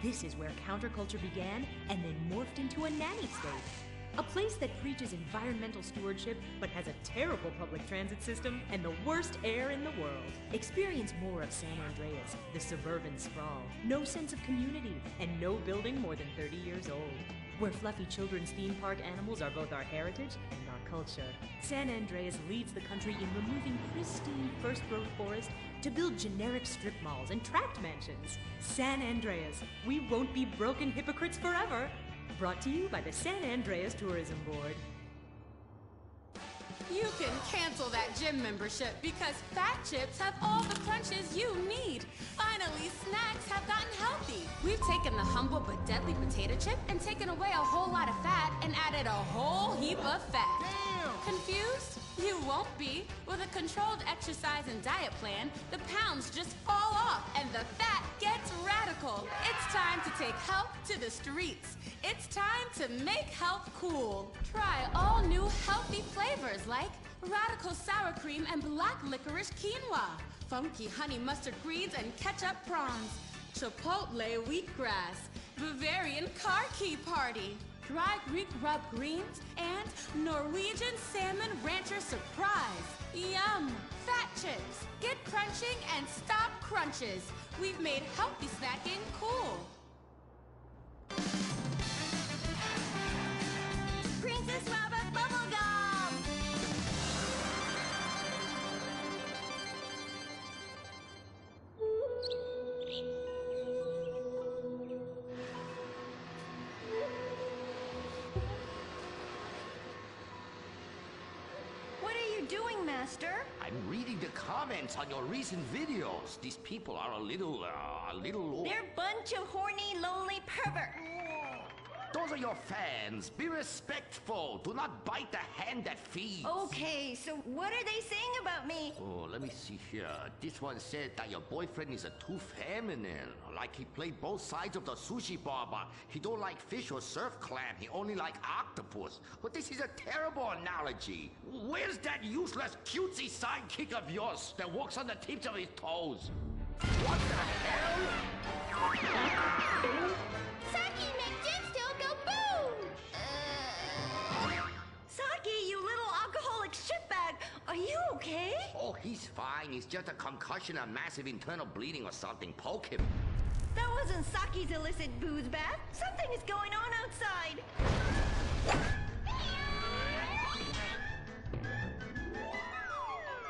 This is where counterculture began and then morphed into a nanny state. A place that preaches environmental stewardship but has a terrible public transit system and the worst air in the world. Experience more of San Andreas, the suburban sprawl. No sense of community and no building more than 30 years old. Where fluffy children's theme park animals are both our heritage and our culture. San Andreas leads the country in removing pristine first-growth forest to build generic strip malls and tract mansions. San Andreas, we won't be broken hypocrites forever. Brought to you by the San Andreas Tourism Board.
You can cancel that gym membership because Fat Chips have all the crunches you need. Finally, snacks have gotten healthy. We've taken the humble but deadly potato chip and taken away a whole lot of fat and added a whole heap of fat. Damn. Confused? You won't be. With a controlled exercise and diet plan, the pounds just fall off and the fat gets radical. It's time to take health to the streets. It's time to make health cool. Try all new healthy flavors like radical sour cream and black licorice quinoa, funky honey mustard greens and ketchup prawns, chipotle wheatgrass, Bavarian car key party, dry Greek rub greens, and Norwegian salmon rancher surprise. Yum! Fat Chips. Get crunching and stop crunches. We've made healthy snacking cool.
Princess Robot Bubblegum!
What are you doing, Master?
I'm reading the comments on your recent videos. These people are a little...
They're a bunch of horny, lonely perverts.
Those are your fans. Be respectful. Do not bite the hand that feeds.
Okay, so what are they saying about me?
Oh, let me see here. This one said that your boyfriend is too feminine. Like he played both sides of the sushi bar, but he don't like fish or surf clam. He only like octopus. But this is a terrible analogy. Where's that useless cutesy sidekick of yours that walks on the tips of his toes? What the hell?
Saki make gym still go boom!
Saki, you little alcoholic shitbag, are you okay?
Oh, he's fine. He's just a concussion, a massive internal bleeding or something. Poke him.
That wasn't Saki's illicit booze bath. Something is going on outside.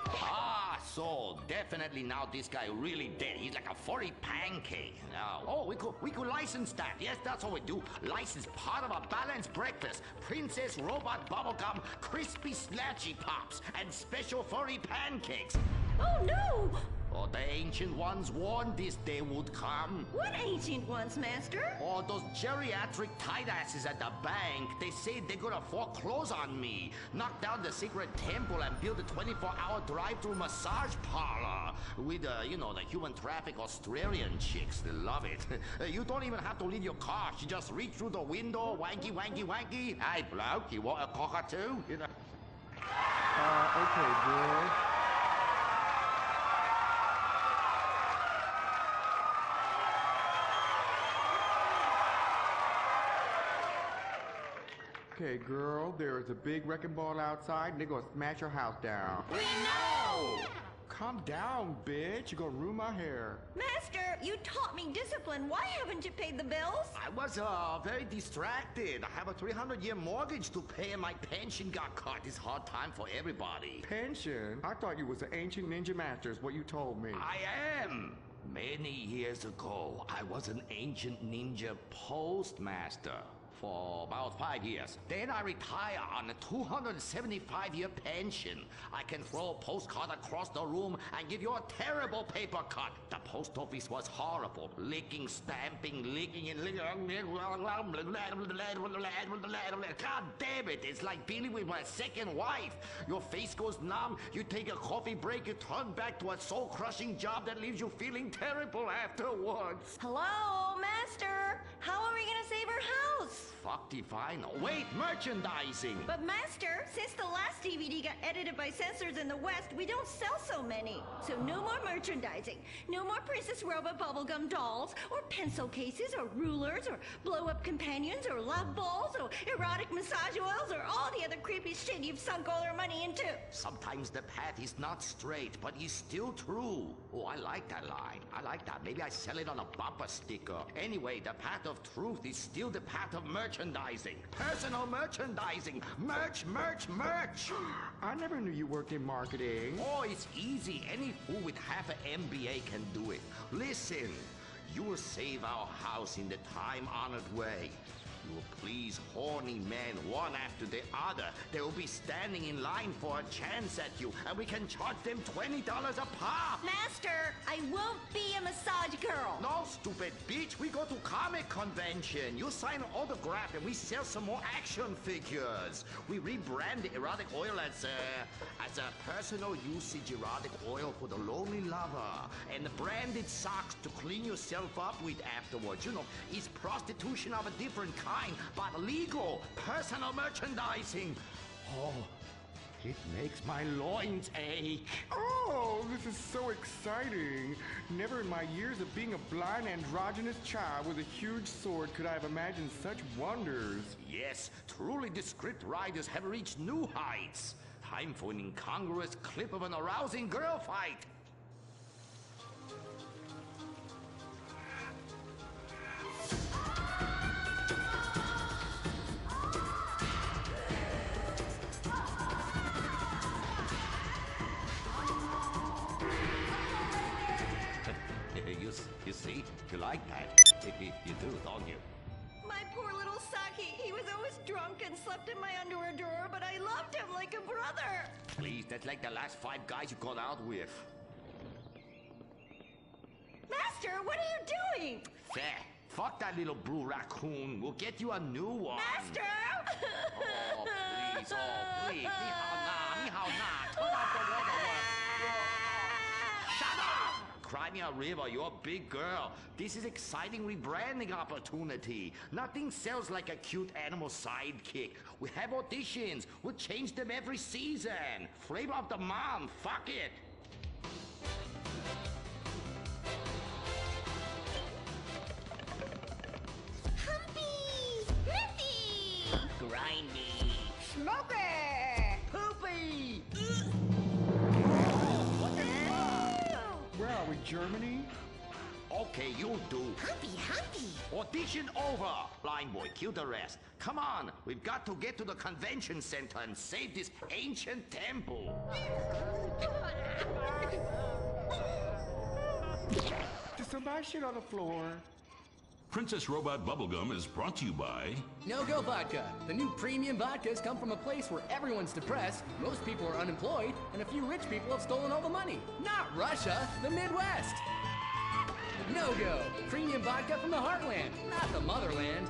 Ah, so definitely now this guy really dead. He's like a furry pancake. Oh, we could license that. Yes, that's what we do. License part of a balanced breakfast. Princess Robot Bubblegum, crispy slashy pops, and special furry pancakes.
Oh no!
Oh, the ancient ones warned this day would come.
What ancient ones, Master?
Oh, those geriatric tight asses at the bank. They say they're gonna foreclose on me, knock down the secret temple, and build a 24-hour drive-through massage parlor with, the human traffic Australian chicks. They love it. You don't even have to leave your car. You just reach through the window, wanky, wanky, wanky. Hey, bloke, you want a cockatoo?
Okay, girl. Okay, girl, there is a big wrecking ball outside, and they're gonna smash your house down.
We know!
Calm down, bitch. You're gonna ruin my hair.
Master, you taught me discipline. Why haven't you paid the bills?
I was very distracted. I have a 300-year mortgage to pay, and my pension got cut. It's hard time for everybody.
Pension? I thought you was an ancient ninja master, is what you told me.
I am. Many years ago, I was an ancient ninja postmaster. For about 5 years. Then I retire on a 275-year pension. I can throw a postcard across the room and give you a terrible paper cut. The post office was horrible. Licking, stamping, licking, and licking. God damn it, it's like dealing with my second wife. Your face goes numb, you take a coffee break, you turn back to a soul-crushing job that leaves you feeling terrible afterwards.
Hello, Master. How are we gonna save our house?
Fuck define. Wait, merchandising.
But Master, since the last DVD got edited by censors in the West, we don't sell so many. So no more merchandising. No more Princess Robot Bubblegum dolls, or pencil cases, or rulers, or blow-up companions, or love balls, or erotic massage oils, or all the other creepy shit you've sunk all our money into.
Sometimes the path is not straight, but is still true. Oh, I like that line. I like that. Maybe I sell it on a bumper sticker. Anyway, the path of truth is still the path of merchandising. Personal merchandising. Merch, merch, merch.
I never knew you worked in marketing.
Oh, it's easy. Any fool with half an MBA can do it. Listen, you will save our house in the time-honored way.
You please horny men one after the other. They will be standing in line for a chance at you, and we can charge them $20 a pop.
Master, I won't be a massage girl.
No, stupid bitch. We go to comic convention. You sign an autograph, and we sell some more action figures. We rebrand the erotic oil as a personal usage erotic oil for the lonely lover, and the branded socks to clean yourself up with afterwards. You know, it's prostitution of a different kind, but legal, personal merchandising. Oh, it makes my loins ache.
Oh, this is so exciting. Never in my years of being a blind androgynous child with a huge sword could I have imagined such wonders.
Yes, truly the script writers have reached new heights. Time for an incongruous clip of an arousing girl fight. You see? You like that? You do, don't you?
My poor little Saki. He was always drunk and slept in my underwear drawer, but I loved him like a brother.
Please, that's like the last 5 guys you got out with.
Master, what are you doing?
Fair. Fuck that little blue raccoon. We'll get you a new one.
Master!
Oh, please. Oh, please. Ni hao na. Ni hao na. Turn off the waterworks. Shut up! Cry me a river. You're a big girl. This is exciting rebranding opportunity. Nothing sells like a cute animal sidekick. We have auditions. We'll change them every season. Flavor of the month. Fuck it.
Humpy! Nifty!
Grindy.
Smoky! Poopy!
Where are we, Germany?
Okay, you do.
Humpy!
Audition over. Blind boy, cue the rest. Come on, we've got to get to the convention center and save this ancient temple.
Did somebody shit on the floor?
Princess Robot Bubblegum is brought to you by
No-Go Vodka. The new premium vodkas come from a place where everyone's depressed, most people are unemployed, and a few rich people have stolen all the money. Not Russia, the Midwest. No-Go. Premium vodka from the heartland, not the motherland.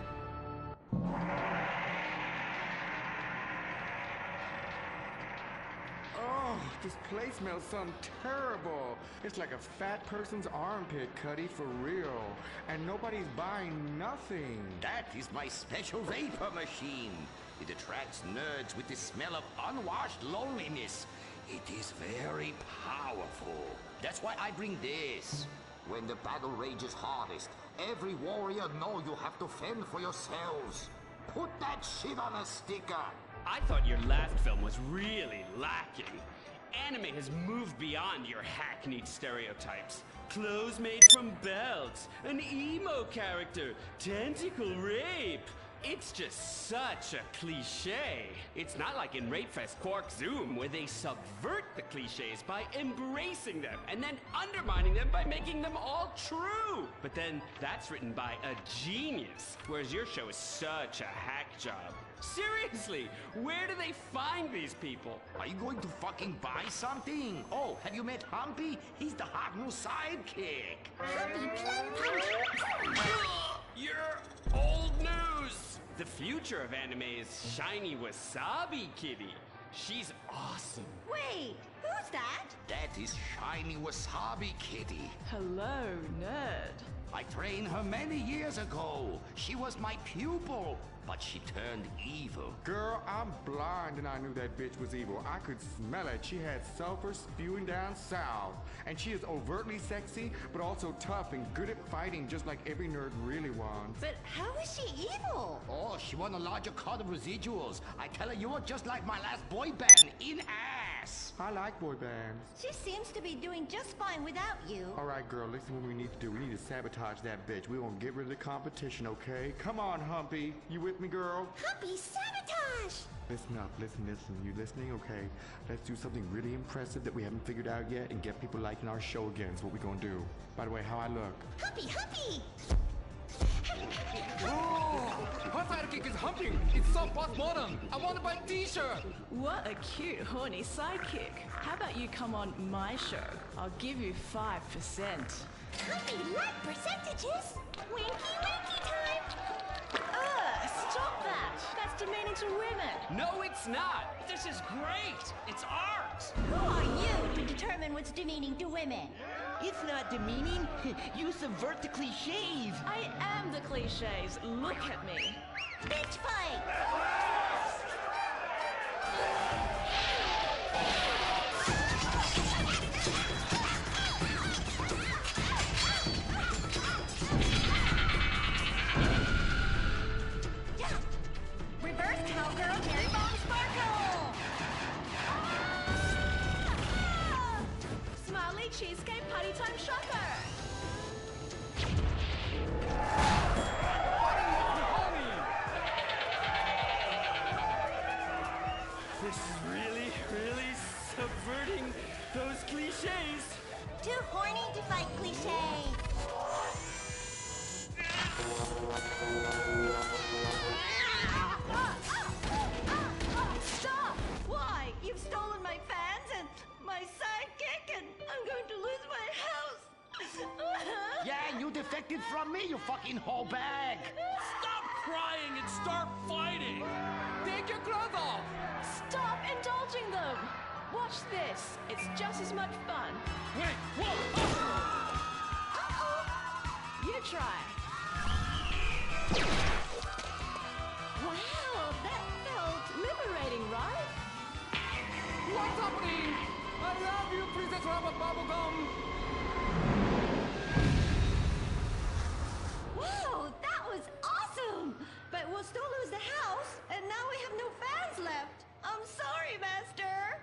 Oh, this place smells something terrible. It's like a fat person's armpit, Cuddy, for real. And nobody's buying nothing.
That is my special vapor machine. It attracts nerds with the smell of unwashed loneliness. It is very powerful. That's why I bring this. When the battle rages hardest, every warrior know you have to fend for yourselves. Put that shit on a sticker.
I thought your last film was really lacking. Anime has moved beyond your hackneyed stereotypes. Clothes made from belts, an emo character, tentacle rape. It's just such a cliche. It's not like in Rape Fest Quark Zoom, where they subvert the cliches by embracing them and then undermining them by making them all true. But then that's written by a genius, whereas your show is such a hack job. Seriously, where do they find these people?
Are you going to fucking buy something? Oh, have you met Humpy? He's the hot new sidekick.
Humpy Plum
You're old news! The future of anime is shiny wasabi kitty. She's awesome.
Wait, who's that?
That is Shiny Wasabi Kitty.
Hello, nerd.
I trained her many years ago. She was my pupil, but she turned evil.
Girl, I'm blind and I knew that bitch was evil. I could smell it. She had sulfur spewing down south. And she is overtly sexy, but also tough and good at fighting, just like every nerd really wants.
But how is she evil?
Oh, she won a larger cut of residuals. I tell her you are just like my last boy band, in ass.
I like boy bands.
She seems to be doing just fine without you.
All right, girl, listen what we need to do. We need to sabotage that bitch. We won't get rid of the competition, okay? Come on, Humpy. You with me, girl?
Humpy, sabotage!
Listen up, listen. You listening? Okay. Let's do something really impressive that we haven't figured out yet and get people liking our show again. Is what we're gonna do. By the way, how I look?
Humpy!
Whoa! What's that is humping. It's so post-modern. I want to buy a t-shirt.
What a cute, horny sidekick. How about you come on my show? I'll give you 5%.
Humpy like percentages. Winky winky time.
Stop that. That's demeaning to women.
No, it's not. This is great. It's art.
Who are you to determine what's demeaning to women?
It's not demeaning. You subvert the cliches.
I am the cliches. Look at me.
Bitch fight! Reverse cowgirl, Mary Bone Sparkle!
Smiley cheesecake party time shopper.
This is really, really subverting those cliches.
Too horny to fight cliches. Stop! Why? You've stolen my fans and my sidekick, and I'm going to lose my house.
Yeah, you defected from me, you fucking whole bag.
Stop crying and start fighting.
Take your clothes off.
Stop indulging them. Watch this. It's just as much fun.
Wait, whoa!
You try. Wow, that felt liberating, right?
What's happening? I love you, Princess Robert Bubblegum.
Wow, that was awesome! But we'll still lose the house, and now we have no fans left. I'm sorry, Master.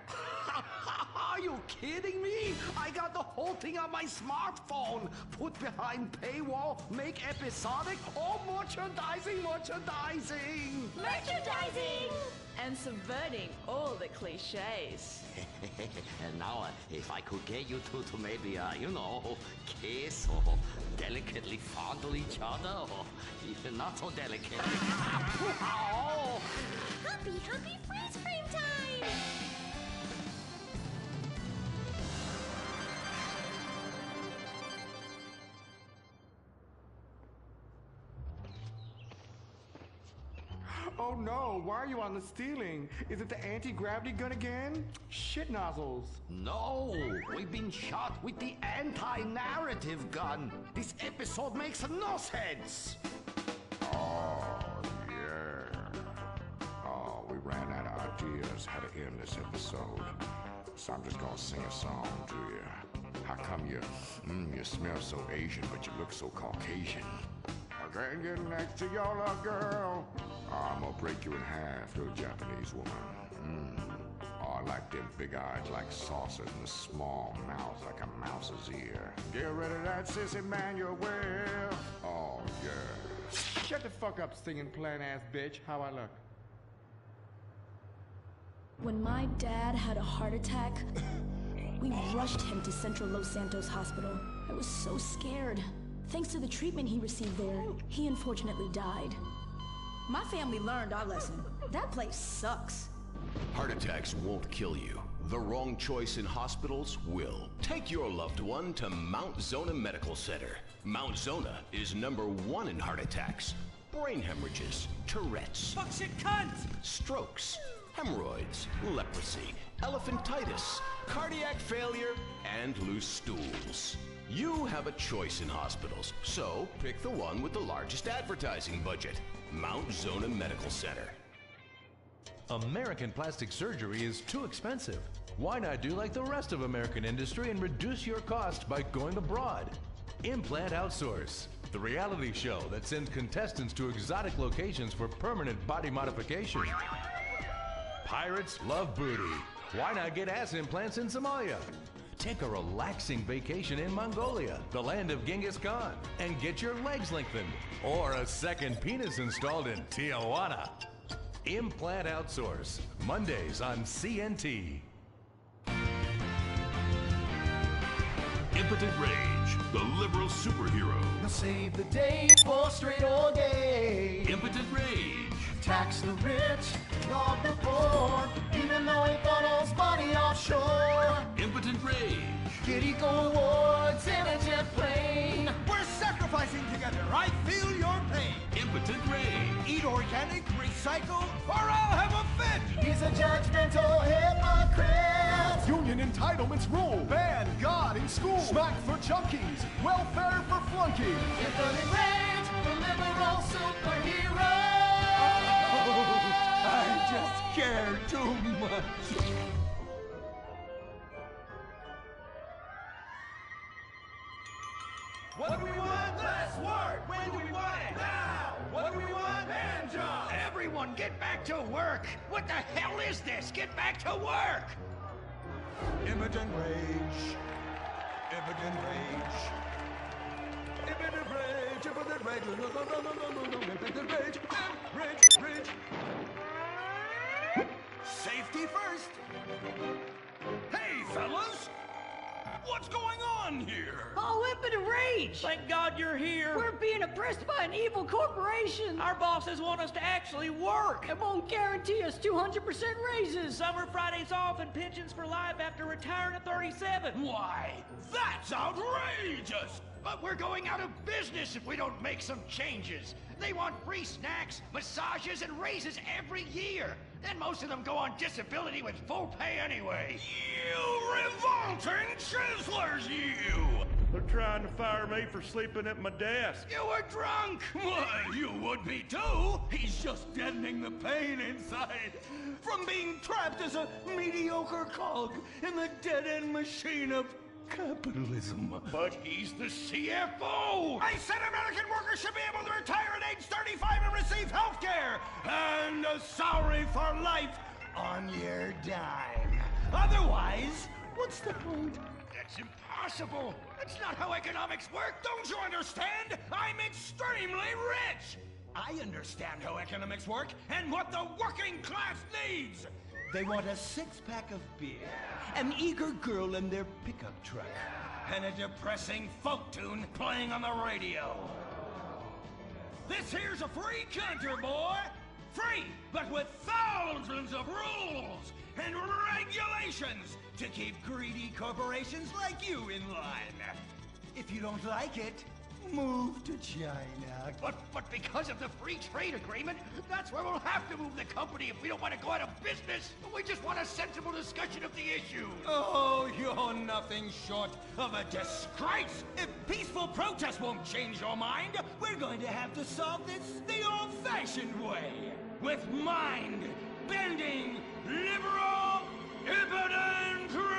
Are you kidding me? I got the whole thing on my smartphone. Put behind paywall, make episodic, all merchandising.
Merchandising!
And subverting all the cliches.
And now, if I could get you two to maybe, kiss or delicately fondle each other, or even not so delicate. Oh.
Humpy freeze frame time!
Oh no, why are you on the ceiling? Is it the anti-gravity gun again? Shit nozzles.
No, we've been shot with the anti-narrative gun. This episode makes no sense.
Oh, yeah. Oh, we ran out of ideas how to end this episode. So I'm just gonna sing a song to you. How come you smell so Asian, but you look so Caucasian? I can't get next to your little girl. I'm gonna break you in half, little Japanese woman. Oh, I like them big eyes like saucers and the small mouth like a mouse's ear. Get rid of that sissy man, you will. Oh, yeah. Shut the fuck up, singing plant-ass bitch. How I look?
When my dad had a heart attack, we rushed him to Central Los Santos Hospital. I was so scared. Thanks to the treatment he received there, he unfortunately died. My family learned our lesson. That place sucks.
Heart attacks won't kill you. The wrong choice in hospitals will. Take your loved one to Mount Zona Medical Center. Mount Zona is #1 in heart attacks, brain hemorrhages, Tourette's,
Fuck shit cunt!
strokes, hemorrhoids, leprosy, elephantitis, cardiac failure, and loose stools. You have a choice in hospitals, so pick the one with the largest advertising budget. Mount Zona Medical Center.
American plastic surgery is too expensive. Why not do like the rest of American industry and reduce your cost by going abroad? Implant Outsource, the reality show that sends contestants to exotic locations for permanent body modification. Pirates love booty. Why not get ass implants in Somalia? Take a relaxing vacation in Mongolia, the land of Genghis Khan, and get your legs lengthened. Or a second penis installed in Tijuana. Implant Outsource, Mondays on CNT.
Impotent Rage, the liberal superhero.
Save the day for straight all day.
Impotent Rage.
tax the rich, rob the poor, even though he funnels money offshore.
Impotent Rage.
Giddy go awards in a jet plane.
We're sacrificing together. I feel your pain.
Impotent Rage.
Eat organic, recycle, or I'll have a fit.
He's a judgmental hypocrite.
Union entitlements rule. Ban God in school. Smack for junkies. Welfare for flunkies.
Impotent Rage, the liberal superhero.
I just care too much.
What do we want? Less work. When do we want it? Now. What do we want? Hand jobs.
Everyone, get back to work. What the hell is this? Get back to work.
Impotent Rage. Impotent Rage. Impotent Rage. Impotent Rage. Impotent Rage. Rage.
Safety first. Hey, fellas. What's going on here?
Oh, impotent rage!
Thank God you're here.
We're being oppressed by an evil corporation.
Our bosses want us to actually work.
It won't guarantee us 200% raises.
Summer Fridays off and pensions for life after retiring at 37.
Why, that's outrageous! But we're going out of business if we don't make some changes. They want free snacks, massages, and raises every year. And most of them go on disability with full pay anyway. You revolting chiselers, you!
They're trying to fire me for sleeping at my desk.
You were drunk! Why, you would be too! He's just deadening the pain inside from being trapped as a mediocre cog in the dead-end machine of capitalism. But he's the CFO! I said American workers should be able to retire at age 35 and receive health care! And a salary for life on your dime. Otherwise, what's the point? That's impossible! That's not how economics work, don't you understand? I'm extremely rich! I understand how economics work and what the working class needs! They want a six-pack of beer, an eager girl in their pickup truck, and a depressing folk tune playing on the radio. This here's a free country, boy! Free, but with thousands of rules and regulations to keep greedy corporations like you in line. If you don't like it, move to China. But because of the free trade agreement, that's where we'll have to move the company if we don't want to go out of business. We just want a sensible discussion of the issue. Oh, you're nothing short of a disgrace. If peaceful protest won't change your mind, we're going to have to solve this the old-fashioned way. With mind-bending, liberal, impotent rage!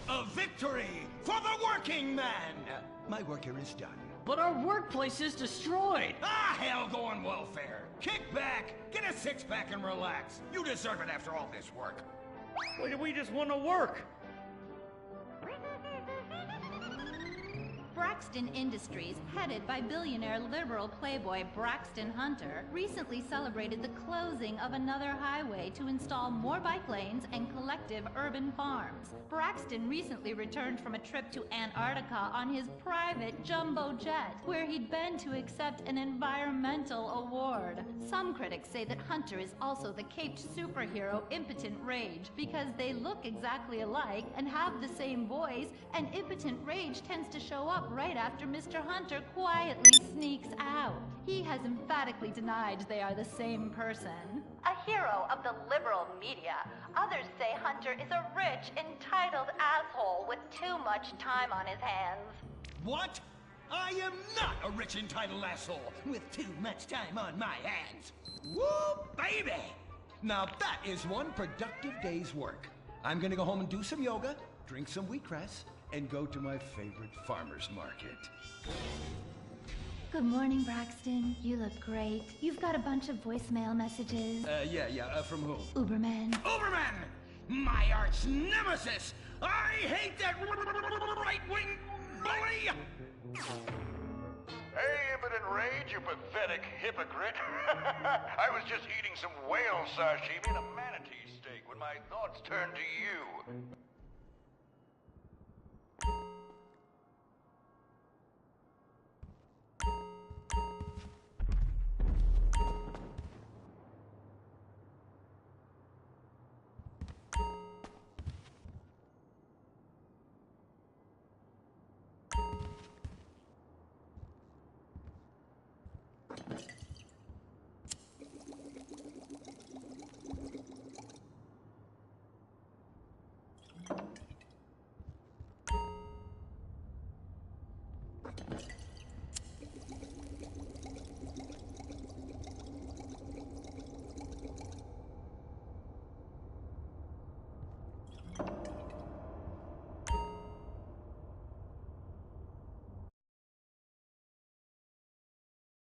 A victory for the working man! My work here is done.
But our workplace is destroyed.
Ah, hell, go on welfare. Kick back, get a six-pack and relax. You deserve it after all this work.
We just want to work.
Braxton Industries, headed by billionaire liberal playboy Braxton Hunter, recently celebrated the closing of another highway to install more bike lanes and collective urban farms. Braxton recently returned from a trip to Antarctica on his private jumbo jet, where he'd been to accept an environmental award. Some critics say that Hunter is also the caped superhero Impotent Rage, because they look exactly alike and have the same voice, and Impotent Rage tends to show up right after Mr. Hunter quietly sneaks out. He has emphatically denied they are the same person. A hero of the liberal media, others say Hunter is a rich, entitled asshole with too much time on his hands.
What? I am not a rich, entitled asshole with too much time on my hands. Woo, baby! Now that is one productive day's work. I'm gonna go home and do some yoga, drink some wheatgrass, and go to my favorite farmer's market.
Good morning, Braxton. You look great. You've got a bunch of voicemail messages.
From who?
Uberman.
Uberman! My arch nemesis! I hate that right-wing bully!
Hey, Impotent Rage, you pathetic hypocrite. I was just eating some whale sashimi and a manatee steak
when my thoughts turned to you.